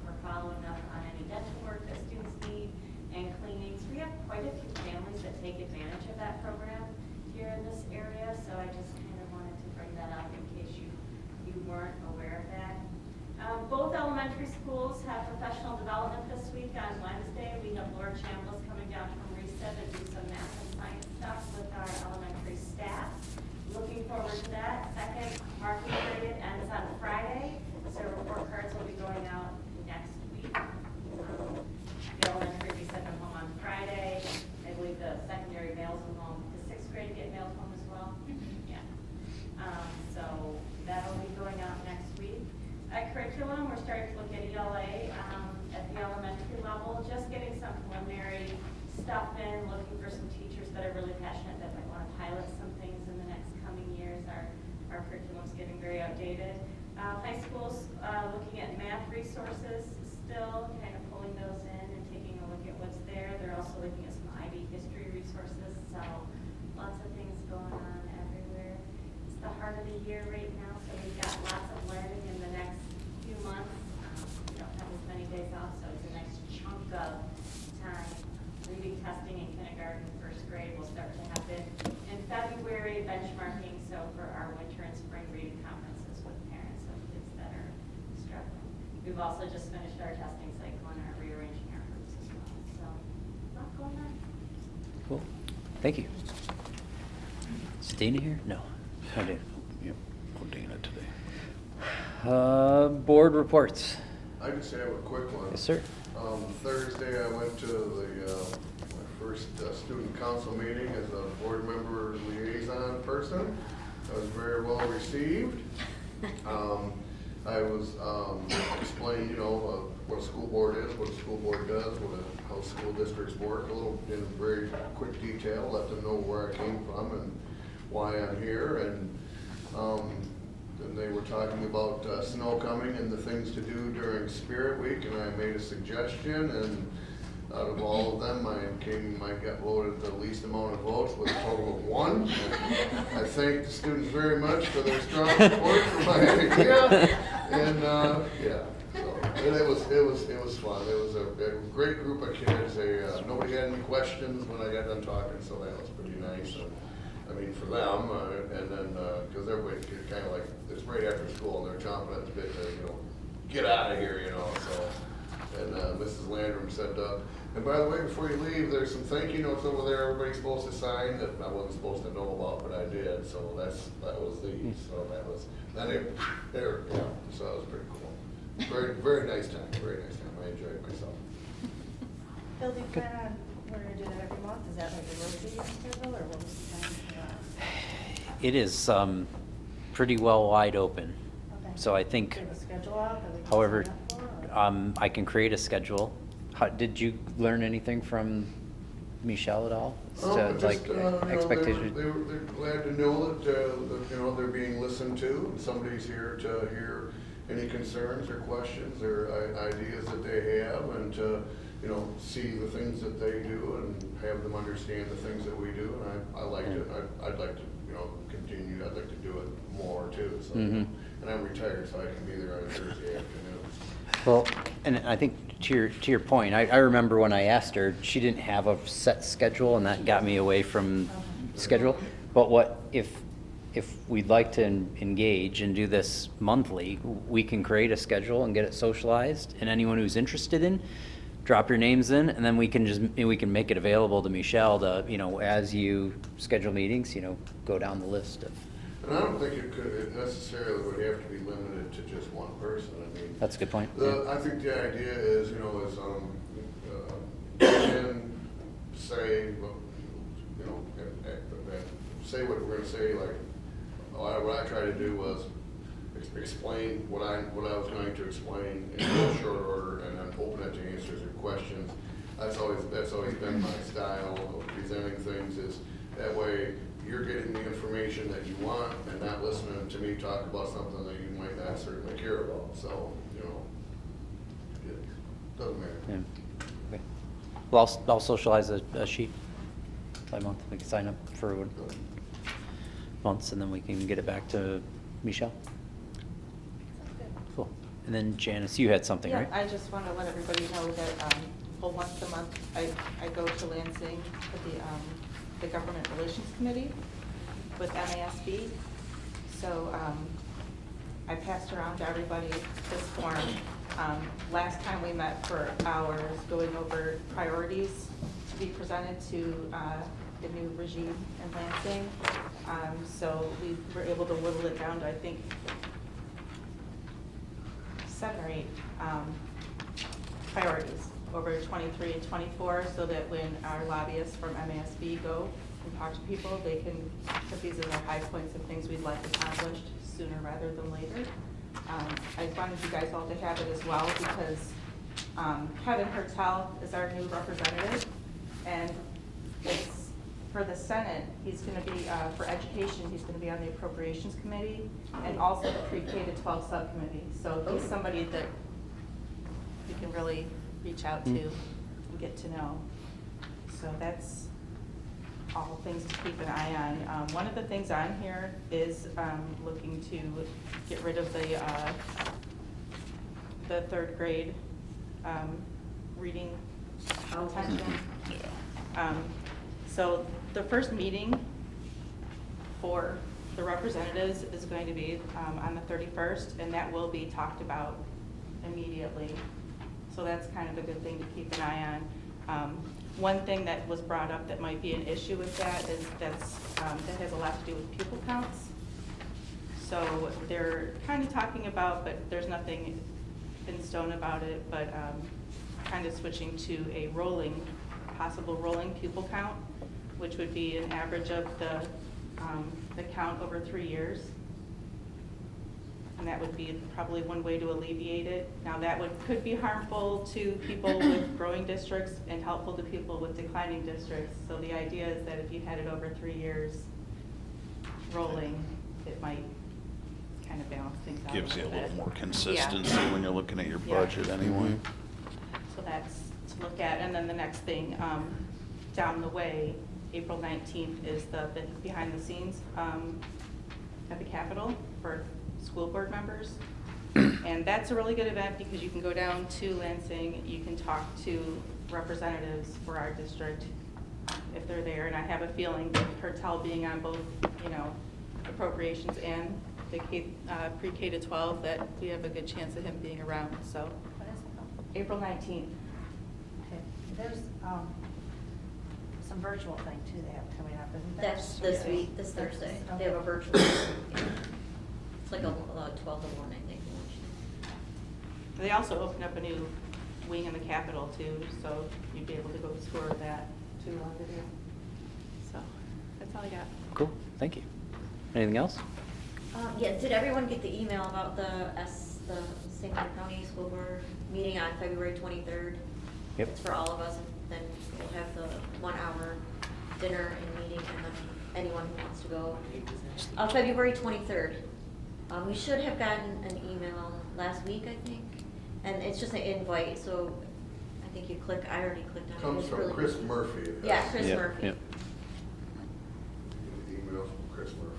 for following up on any dental work that students need and cleanings. We have quite a few families that take advantage of that program here in this area, so I just kind of wanted to bring that up in case you weren't aware of that. Both elementary schools have professional development this week on Wednesday. We have Laura Chambliss coming down from RESET to do some math and science stuff with our elementary staff. Looking forward to that. Second marking period ends on Friday, so report cards will be going out next week. The elementary we send them home on Friday. I believe the secondary mails them home. The 6th grade get mailed home as well? Yeah. So that'll be going out next week. At curriculum, we're starting to look at ELA at the elementary level, just getting some preliminary stuff in, looking for some teachers that are really passionate that might want to pilot some things in the next coming years. Our curriculum's getting very outdated. High schools looking at math resources still, kind of pulling those in and taking a look at what's there. They're also looking at some IB history resources, so lots of things going on everywhere. It's the heart of the year right now, so we've got lots of learning in the next few months. We don't have as many days off, so it's a nice chunk of time. Reading testing in kindergarten, 1st grade will start to happen in February, benchmarking, so for our winter and spring reading conferences with parents of kids that are struggling. We've also just finished our testing cycle and are rearranging our groups as well, so a lot going on. Cool. Thank you. Is Dana here? No. I did. Yep. Oh, Dana today. Board reports. I just have a quick one. Yes, sir. Thursday, I went to my first student council meeting as a board member liaison person. I was very well received. I was explained, what a school board is, what a school board does, how school districts work, a little in very quick detail, let them know where I came from and why I'm here. And then they were talking about snow coming and the things to do during Spirit Week, and I made a suggestion, and out of all of them, I got voted the least amount of votes with a total of 1. And I thank the students very much for their strong support for my idea. And yeah, so and it was fun. It was a great group of kids. Nobody had any questions when I got done talking, so that was pretty nice. And, I mean, for them, and then because everybody kind of like it's right after school, and they're chomping at the bit to get out of here, So. And Mrs. Landrum said, and by the way, before you leave, there's some thank you notes over there everybody's supposed to sign that I wasn't supposed to know about, but I did. So that was these. So that was then there. Yeah. So that was pretty cool. Very nice time. Very nice time. I enjoyed myself. Bill, do you plan on, we're gonna do that every month? Is that like a rotating schedule, or what was the time for that? It is pretty well wide open. Okay. So I think, Do you have a schedule out that we can however, sign up for, or? I can create a schedule. Did you learn anything from Michelle at all? Expectation? They're glad to know that they're being listened to, and somebody's here to hear any concerns or questions or ideas that they have, and to see the things that they do and have them understand the things that we do. And I liked it. I'd like to continue. I'd like to do it more too. So, and I'm retired, so I can be there on Thursday afternoons. Well, and I think to your point, I remember when I asked her, she didn't have a set schedule, and that got me away from schedule. But what if we'd like to engage and do this monthly, we can create a schedule and get it socialized, and anyone who's interested in, drop your names in, and then we can make it available to Michelle to, as you schedule meetings, go down the list of. And I don't think it necessarily would have to be limited to just one person. I mean, That's a good point. I think the idea is, and say, say what we're going to say. Like, what I tried to do was explain what I was going to explain in a short order, and then open it to answers or questions. That's always been my style of presenting things. Is that way you're getting the information that you want, and not listening to me talk about something that you might not certainly care about. So it doesn't matter. Yeah. Okay. Well, I'll socialize a sheet by month. We can sign up for months, and then we can get it back to Michelle. Cool. And then Janice, you had something, right? I just want to let everybody know that once a month I go to Lansing for the Government Relations Committee with MASB. So I passed around to everybody this form. Last time we met for hours going over priorities to be presented to the new regime in Lansing. So we were able to whittle it down to, I think, 7 or 8 priorities over 23 and 24, so that when our lobbyists from MASB go and talk to people, they can put these as our high points of things we'd like accomplished sooner rather than later. I wanted you guys all to have it as well, because Kevin Hertel is our new representative, and it's for the Senate. He's going to be, for education, he's going to be on the Appropriations Committee and also the Pre-K to 12 subcommittee. So he's somebody that we can really reach out to and get to know. So that's all things to keep an eye on. One of the things on here is looking to get rid of the 3rd grade reading intention. So the first meeting for the representatives is going to be on the 31st, and that will be talked about immediately. So that's kind of a good thing to keep an eye on. One thing that was brought up that might be an issue with that is that has a lot to do with pupil counts. So they're kind of talking about, but there's nothing in stone about it, but kind of switching to a possible rolling pupil count, which would be an average of the count over 3 years. And that would be probably one way to alleviate it. Now, that could be harmful to people with growing districts and helpful to people with declining districts. So the idea is that if you had it over 3 years rolling, it might kind of balance things out. Gives you a little bit. more consistency when you're looking at your Yeah. budget anyway. So that's to look at. And then the next thing, down the way, April 19th is the behind the scenes at the Capitol for school board members. And that's a really good event because you can go down to Lansing, you can talk to representatives for our district if they're there. And I have a feeling that Hertel being on both, appropriations and the pre-K to 12, that we have a good chance of him being around, so. What is it called? April 19th. Okay. There's some virtual thing too they have coming up, isn't there? That's this Yeah. week, this Thursday. Okay. They have a virtual. It's like a 12 to 1, I think. They also opened up a new wing in the Capitol too, so you'd be able to go tour that too on video. So, that's all I got. Cool, thank you. Anything else? Yeah, did everyone get the email about the St. Clair County School Board meeting on February 23rd? Yep. It's for all of us, and then we'll have the 1 hour dinner and meeting, and then anyone who wants to go. February 23rd. We should have gotten an email last week, I think, and it's just an invite, so I think you click, I already clicked on it. Comes It's from really- Chris Murphy. Yeah, Chris Yep, Murphy. yep. Email from Chris Murphy.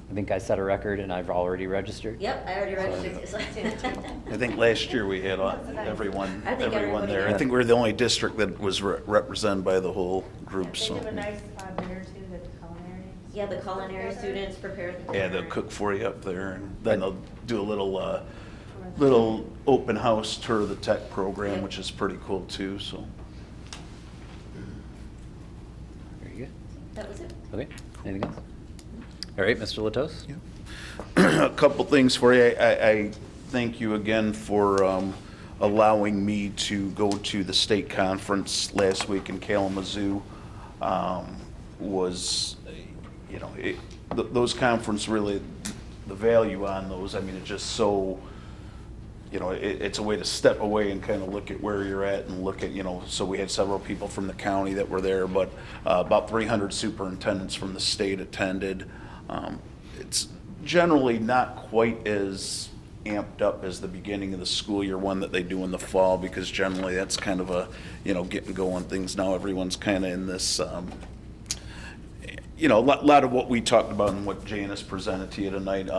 I think I set a record and I've already registered. Yep, I already registered. I think last year we had everyone I think everybody there. I did. think we're the only district that was represented by the whole group, They so. do a nice dinner too, the culinary. Yeah, the culinary students prepare the dinner. Yeah, they'll cook for you up there, and then they'll do a little open house tour of the tech program, Yep. which is pretty cool too, so. Very good. That was it. Okay, anything else? All right, Mr. Latos? A couple things for you. I thank you again for allowing me to go to the state conference last week in Kalamazoo. Those conference really, the value on those, I mean, it's just so, it's a way to step away and kind of look at where you're at and look at, so we had several people from the county that were there, but about 300 superintendents from the state attended. It's generally not quite as amped up as the beginning of the school year one that they do in the fall, because generally that's kind of a, getting going things. Now everyone's kind of in this, a lot of what we talked about and what Janice presented to you tonight,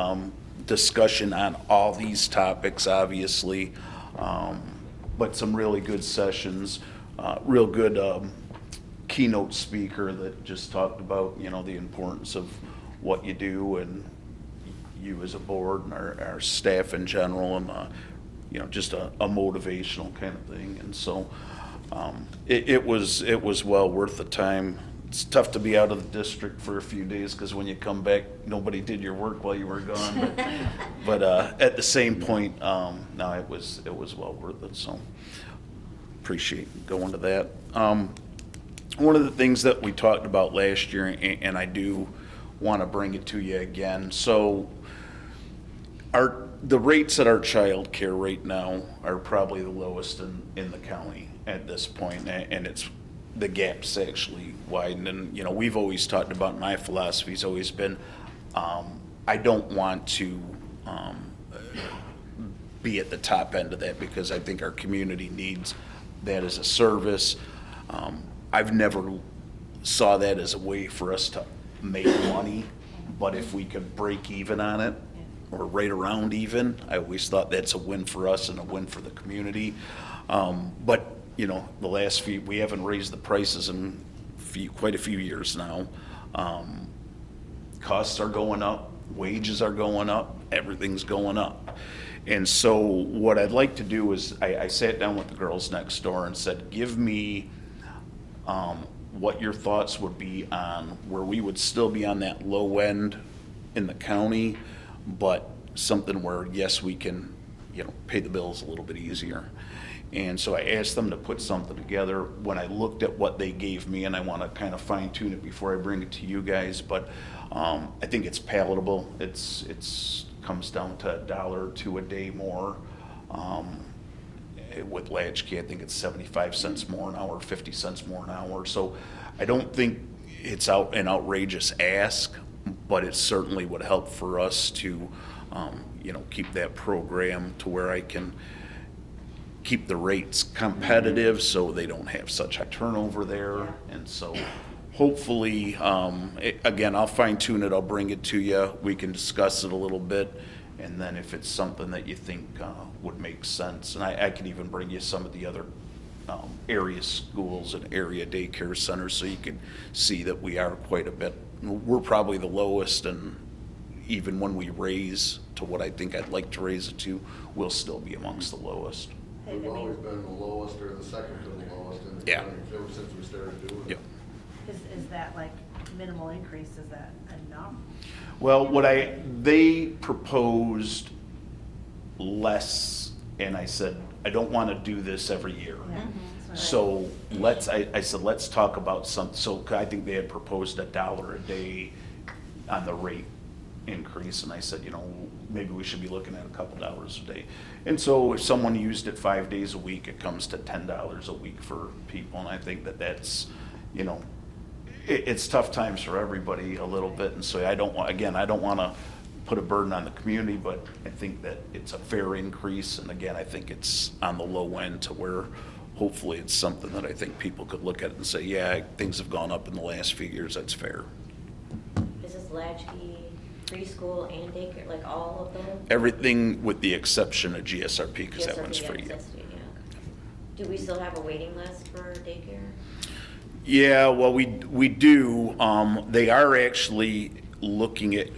discussion on all these topics, obviously, but some really good sessions, real good keynote speaker that just talked about, the importance of what you do and you as a board and our staff in general, and just a motivational kind of thing. And so it was well worth the time. It's tough to be out of the district for a few days because when you come back, nobody did your work while you were gone. But at the same point, no, it was well worth it. So appreciate going to that. One of the things that we talked about last year, and I do want to bring it to you again. So the rates at our child care right now are probably the lowest in the county at this point, and it's the gap's actually widened. And we've always talked about, my philosophy's always been, I don't want to be at the top end of that, because I think our community needs that as a service. I've never saw that as a way for us to make money, but if we could break even on it, or right around even, I always thought that's a win for us and a win for the community. But the last few, we haven't raised the prices in quite a few years now. Costs are going up, wages are going up, everything's going up. And so what I'd like to do is, I sat down with the girls next door and said, give me what your thoughts would be on where we would still be on that low end in the county, but something where, yes, we can, pay the bills a little bit easier. And so I asked them to put something together. When I looked at what they gave me, and I want to kind of fine tune it before I bring it to you guys, but I think it's palatable. It's comes down to $1 or $2 a day more. With latchkey, I think it's 75 cents more an hour, 50 cents more an hour. So I don't think it's an outrageous ask, but it certainly would help for us to, keep that program to where I can keep the rates competitive so they don't have such high turnover there. And so hopefully, again, I'll fine tune it, I'll bring it to you, we can discuss it a little bit. And then if it's something that you think would make sense, and I can even bring you some of the other area schools and area daycare centers so you can see that we are quite a bit, we're probably the lowest, and even when we raise to what I think I'd like to raise it to, we'll still be amongst the lowest. We've always been the lowest or the second to the lowest in the Yeah. county ever since we started doing it. Yep. Is that like minimal increase, is that enough? Well, they proposed less, and I said, I don't want to do this every year. Yeah. So I said, let's talk about so I think they had proposed $1 a day on the rate increase, and I said, maybe we should be looking at a couple dollars a day. And so if someone used it 5 days a week, it comes to $10 a week for people, and I think that's, it's tough times for everybody a little bit, and so I don't want to put a burden on the community, but I think that it's a fair increase, and again, I think it's on the low end to where hopefully it's something that I think people could look at and say, yeah, things have gone up in the last few years, that's fair. Is this latchkey, preschool and daycare, like all of them? Everything with the exception of GSRP, because that one's free. Yeah. Do we still have a waiting list for daycare? Yeah, well, we do. They are actually looking at,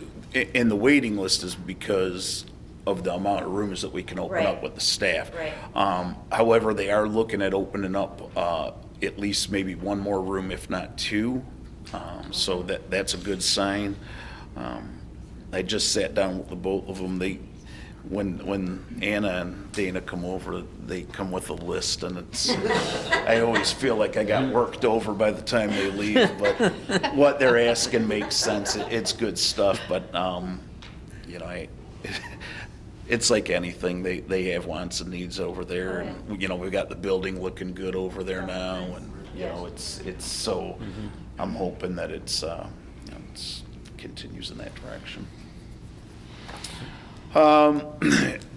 and the waiting list is because of the amount of rooms that we can open up with the staff. Right. However, they are looking at opening up at least maybe one more room, if not two. So that's a good sign. I just sat down with the both of them. When Anna and Dana come over, they come with a list, and I always feel like I got worked over by the time they leave, but what they're asking makes sense. It's good stuff, but, it's like anything. They have wants and needs over there, and, we've got the building looking good over there now, and, it's so, I'm hoping that it's continues in that direction.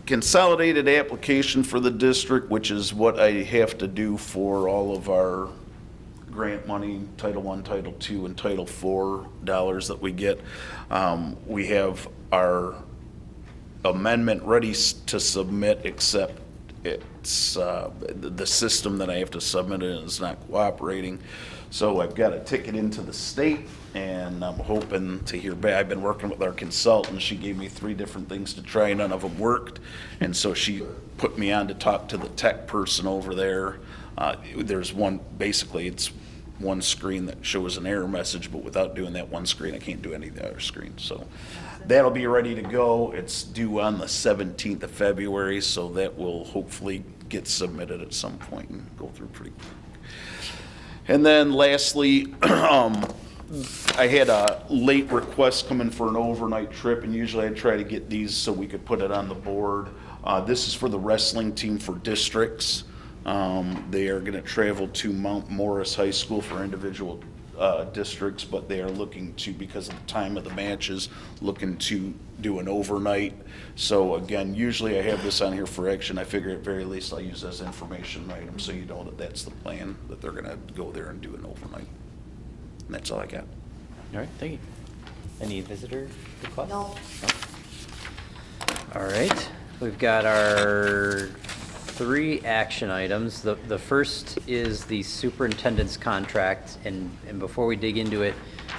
Consolidated application for the district, which is what I have to do for all of our grant money, Title I, Title II, and Title IV dollars that we get. We have our amendment ready to submit, except it's the system that I have to submit it is not cooperating. So I've got a ticket into the state, and I'm hoping to hear back. I've been working with our consultant. She gave me 3 different things to try, none of them worked. And so she put me on to talk to the tech person over there. There's basically it's one screen that shows an error message, but without doing that one screen, I can't do any of the other screens. So that'll be ready to go. It's due on the 17th of February, so that will hopefully get submitted at some point and go through pretty quick. And then lastly, I had a late request come in for an overnight trip, and usually I try to get these so we could put it on the board. This is for the wrestling team for districts. They are going to travel to Mount Morris High School for individual districts, but they are looking to, because of the time of the matches, looking to do an overnight. So again, usually I have this on here for action. I figure at very least I'll use this information item so you know that that's the plan, that they're going to go there and do an overnight. And that's all I got. All right, thank you. Any visitor requests? No. All right, we've got our 3 action items. The first is the superintendent's contract, and before we dig into it,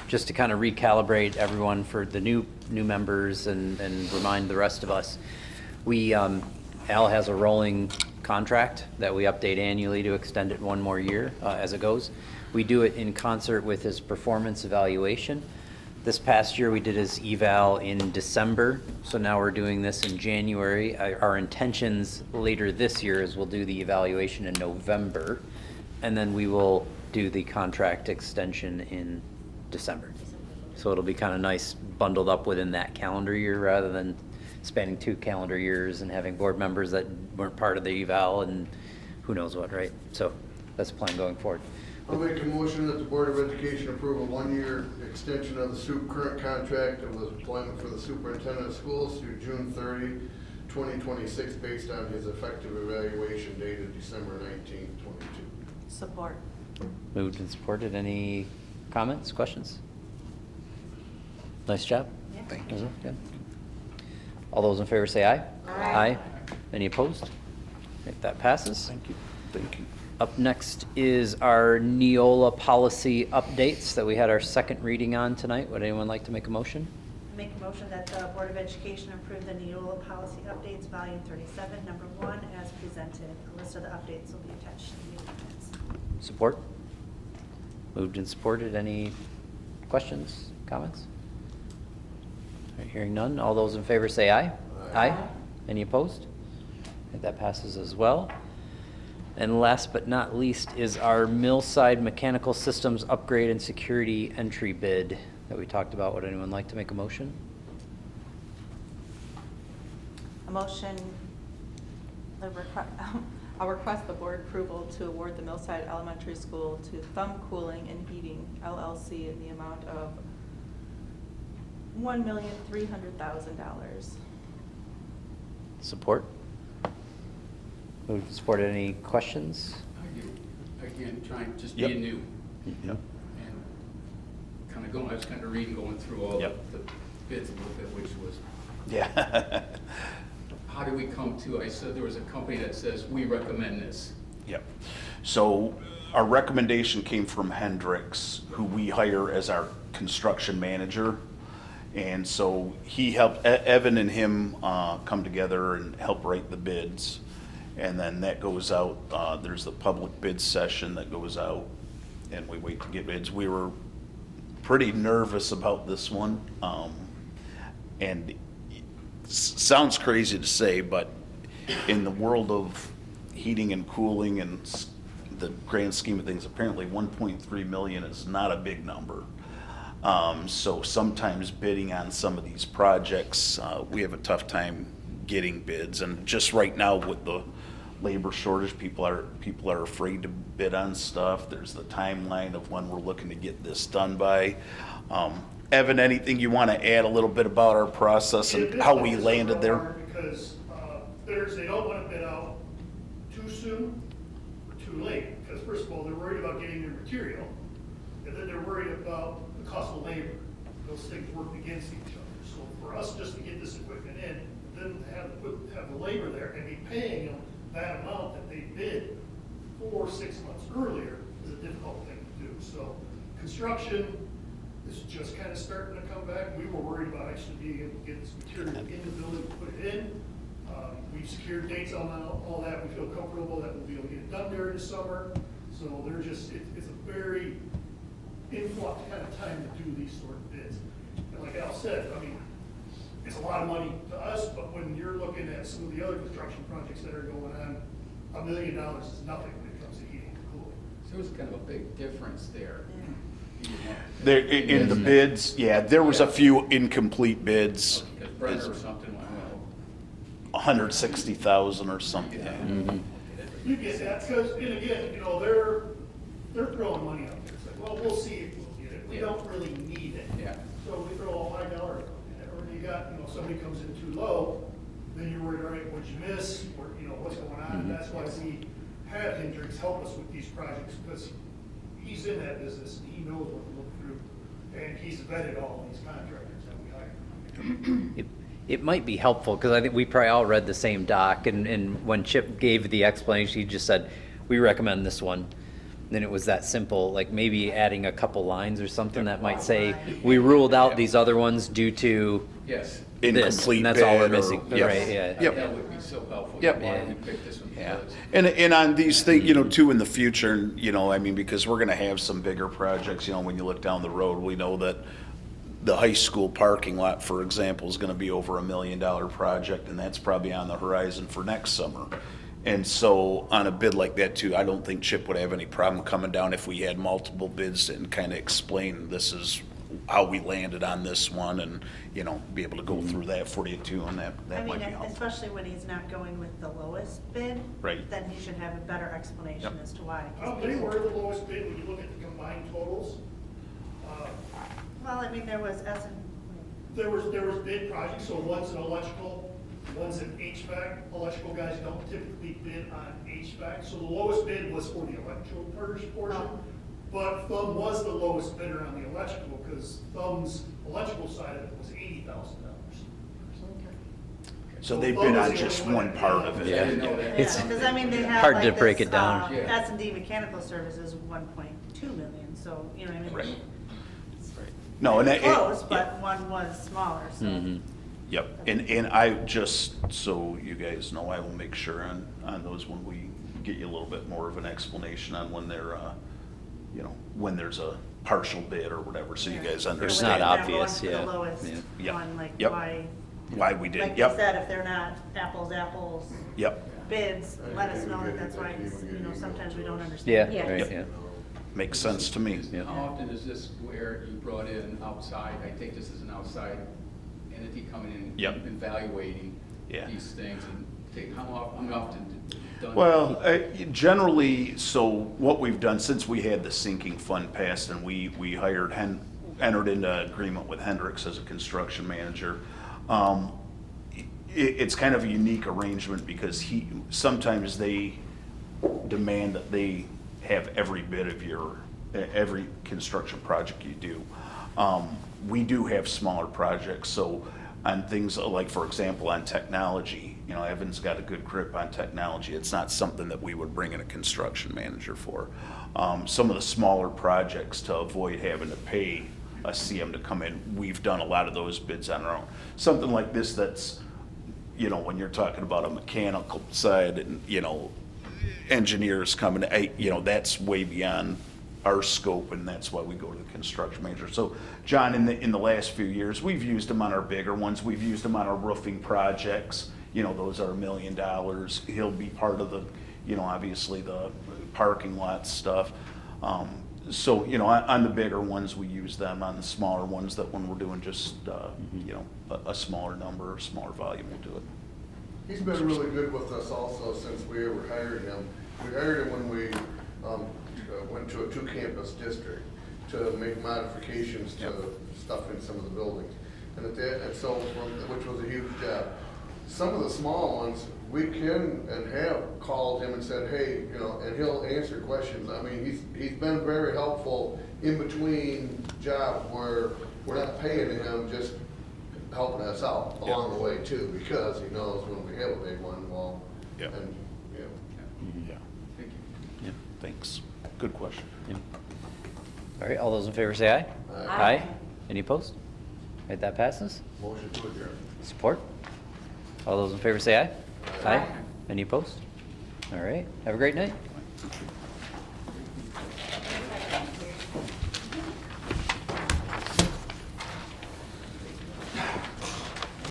just to kind of recalibrate everyone for the new members and remind the rest of us, Al has a rolling contract that we update annually to extend it 1 more year as it goes. We do it in concert with his performance evaluation. This past year we did his eval in December, so now we're doing this in January. Our intentions later this year is we'll do the evaluation in November, and then we will do the contract extension in December. So it'll be kind of nice bundled up within that calendar year rather than spanning 2 calendar years and having board members that weren't part of the eval and who knows what, right? So that's the plan going forward. I'll make a motion that the Board of Education approve a 1-year extension of the current contract of employment for the superintendent of schools through June 30, 2026, based on his effective evaluation dated December 19, 22. Support. Moved and supported. Any comments, questions? Nice job. Yeah. Thank you. Good. All those in favor say aye. Aye. Any opposed? If that passes. Thank you. Thank you. Up next is our Neola policy updates that we had our second reading on tonight. Would anyone like to make a motion? Make a motion that the Board of Education approve the Neola Policy Updates, Volume 37, Number 1, as presented. A list of the updates will be attached to the meeting minutes. Support? Moved and supported. Any questions, comments? All right, hearing none. All those in favor say aye. Aye. Any opposed? And that passes as well. And last but not least is our Millside Mechanical Systems Upgrade and Security Entry bid that we talked about. Would anyone like to make a motion? A motion, I'll request the board approval to award the Millside Elementary School to Thumb Cooling and Heating LLC in the amount of $1,300,000. Support? Moved and supported. Any questions? Again, trying, just Yep. being new. Yep. And kind of going, I was kind of reading, going through all the Yep. bids a little bit, which was, Yeah. how do we come to, I said there was a company that says, we recommend this. Yep. So our recommendation came from Hendricks, who we hire as our construction manager. And so he helped, Evan and him come together and help write the bids. And then that goes out, there's the public bid session that goes out, and we wait to get bids. We were pretty nervous about this one. And it sounds crazy to say, but in the world of heating and cooling and the grand scheme of things, apparently 1.3 million is not a big number. So sometimes bidding on some of these projects, we have a tough time getting bids. And just right now with the labor shortage, people are afraid to bid on stuff. There's the timeline of when we're looking to get this done by. Evan, anything you want to add a little bit about our process and how we landed there? Because they don't want to bid out too soon or too late, because first of all, they're worried about getting their material, and then they're worried about the cost of labor. Those things work against each other. So for us just to get this equipment in, then have the labor there and be paying them that amount that they bid 4 or 6 months earlier is a difficult thing to do. So construction is just kind of starting to come back. We were worried about actually being able to get this material in the building, put it in. We've secured dates on all that. We feel comfortable that we'll be able to get it done during the summer. So they're just, it's a very influx kind of time to do these sort of bids. And like Al said, I mean, it's a lot of money to us, but when you're looking at some of the other construction projects that are going on, $1 million is nothing when it comes to heating and cooling. So it was kind of a big difference there. There, in the bids, yeah, there was a few incomplete bids. Because Brenner or something went, well, 160,000 or something. Mm-hmm. You get that, because, and again, you know, they're throwing money out there. It's like, well, we'll see if we'll get it. We don't really need it. yeah. So we throw a $5 in it, or you got, you know, somebody comes in too low, then you're worried, all right, what'd you miss, or, you know, what's going on? And that's why we have Hendricks help us with these projects, because he's in that business, and he knows what to look through, and he's vetted all these contractors that we hire. It might be helpful, because I think we probably all read the same doc, and when Chip gave the explanation, he just said, we recommend this one. Then it was that simple, like maybe adding a couple lines or something that might say, we ruled out these other ones due to Yes. this, Incomplete and that's all we're bid or- missing, Yep. right, yeah. Yep. That would be so helpful. Yep. Why we picked this one. Yeah, because- and on these things, you know, too, in the future, you know, I mean, because we're gonna have some bigger projects, you know, when you look down the road, we know that the high school parking lot, for example, is gonna be over $1 million project, and that's probably on the horizon for next summer. And so on a bid like that too, I don't think Chip would have any problem coming down if we had multiple bids and kind of explain this is how we landed on this one and, you know, be able to go through that for you too, and that I might mean, be helpful. especially when he's not going with the lowest bid. Right. Then he should have a better explanation Yep. as to why. 'cause They people- were the lowest bid when you look at the combined totals. Well, I mean, there was There was bid projects, so one's an electrical, one's an HVAC. Electrical guys don't typically bid on HVAC, so the lowest bid was for the electrical portion. But Thumb was the lowest bidder on the electrical, because Thumb's electrical side of it was $80,000. So they bid on just one part of it. Yeah. It's because I mean, they have hard like to break this, it down. S&D Mechanical Services, 1.2 million, so, you know what I mean? Right. No, and that. Close, but one was smaller, so. Mhm. Yep, and I just, so you guys know, I will make sure on those when we get you a little bit more of an explanation on when they're, you know, when there's a partial bid or whatever, so you Yeah. guys It's understand. not They're going obvious, for the yeah. lowest Yep. one, like Yep. Why we did, Like you yep, said, if they're not apples yep, bids, let us know that that's why, you know, sometimes we don't understand. Yeah, Yeah. right, yeah. makes sense to me. Yeah. How often is this where you brought in outside, I take this as an outside entity coming in? Yep. Evaluating Yeah. these things and how often done? Well, generally, so what we've done, since we had the sinking fund passed and we entered into agreement with Hendricks as a construction manager, it's kind of a unique arrangement because sometimes they demand that they have every bit of every construction project you do. We do have smaller projects, so on things like, for example, on technology, you know, Evan's got a good grip on technology. It's not something that we would bring in a construction manager for. Some of the smaller projects, to avoid having to pay a CM to come in, we've done a lot of those bids on our own. Something like this that's, you know, when you're talking about a mechanical side and, you know, engineers coming, you know, that's way beyond our scope, and that's why we go to the construction manager. So, John, in the last few years, we've used them on our bigger ones. We've used them on our roofing projects. You know, those are $1 million. He'll be part of the, you know, obviously the parking lot stuff. So, you know, on the bigger ones, we use them. On the smaller ones, that when we're doing just, you know, a smaller number or smaller volume, we'll do it. He's been really good with us also since we ever hired him. We hired him when we went to a 2-campus district to make modifications to stuff in some of the buildings. And so, which was a huge job. Some of the small ones, we can and have called him and said, hey, you know, and he'll answer questions. I mean, he's been very helpful in between jobs where we're not paying him, just helping us out along the way too, because he knows when we have a big one, well, Yep. and, you know. Yeah, Thank you. Yeah. thanks. Good question. Yeah. All right, all those in favor say aye. Aye. Any opposed? All right, that passes. Motion to adjourn. Support? All those in favor say aye. Aye. Any opposed? All right, have a great night.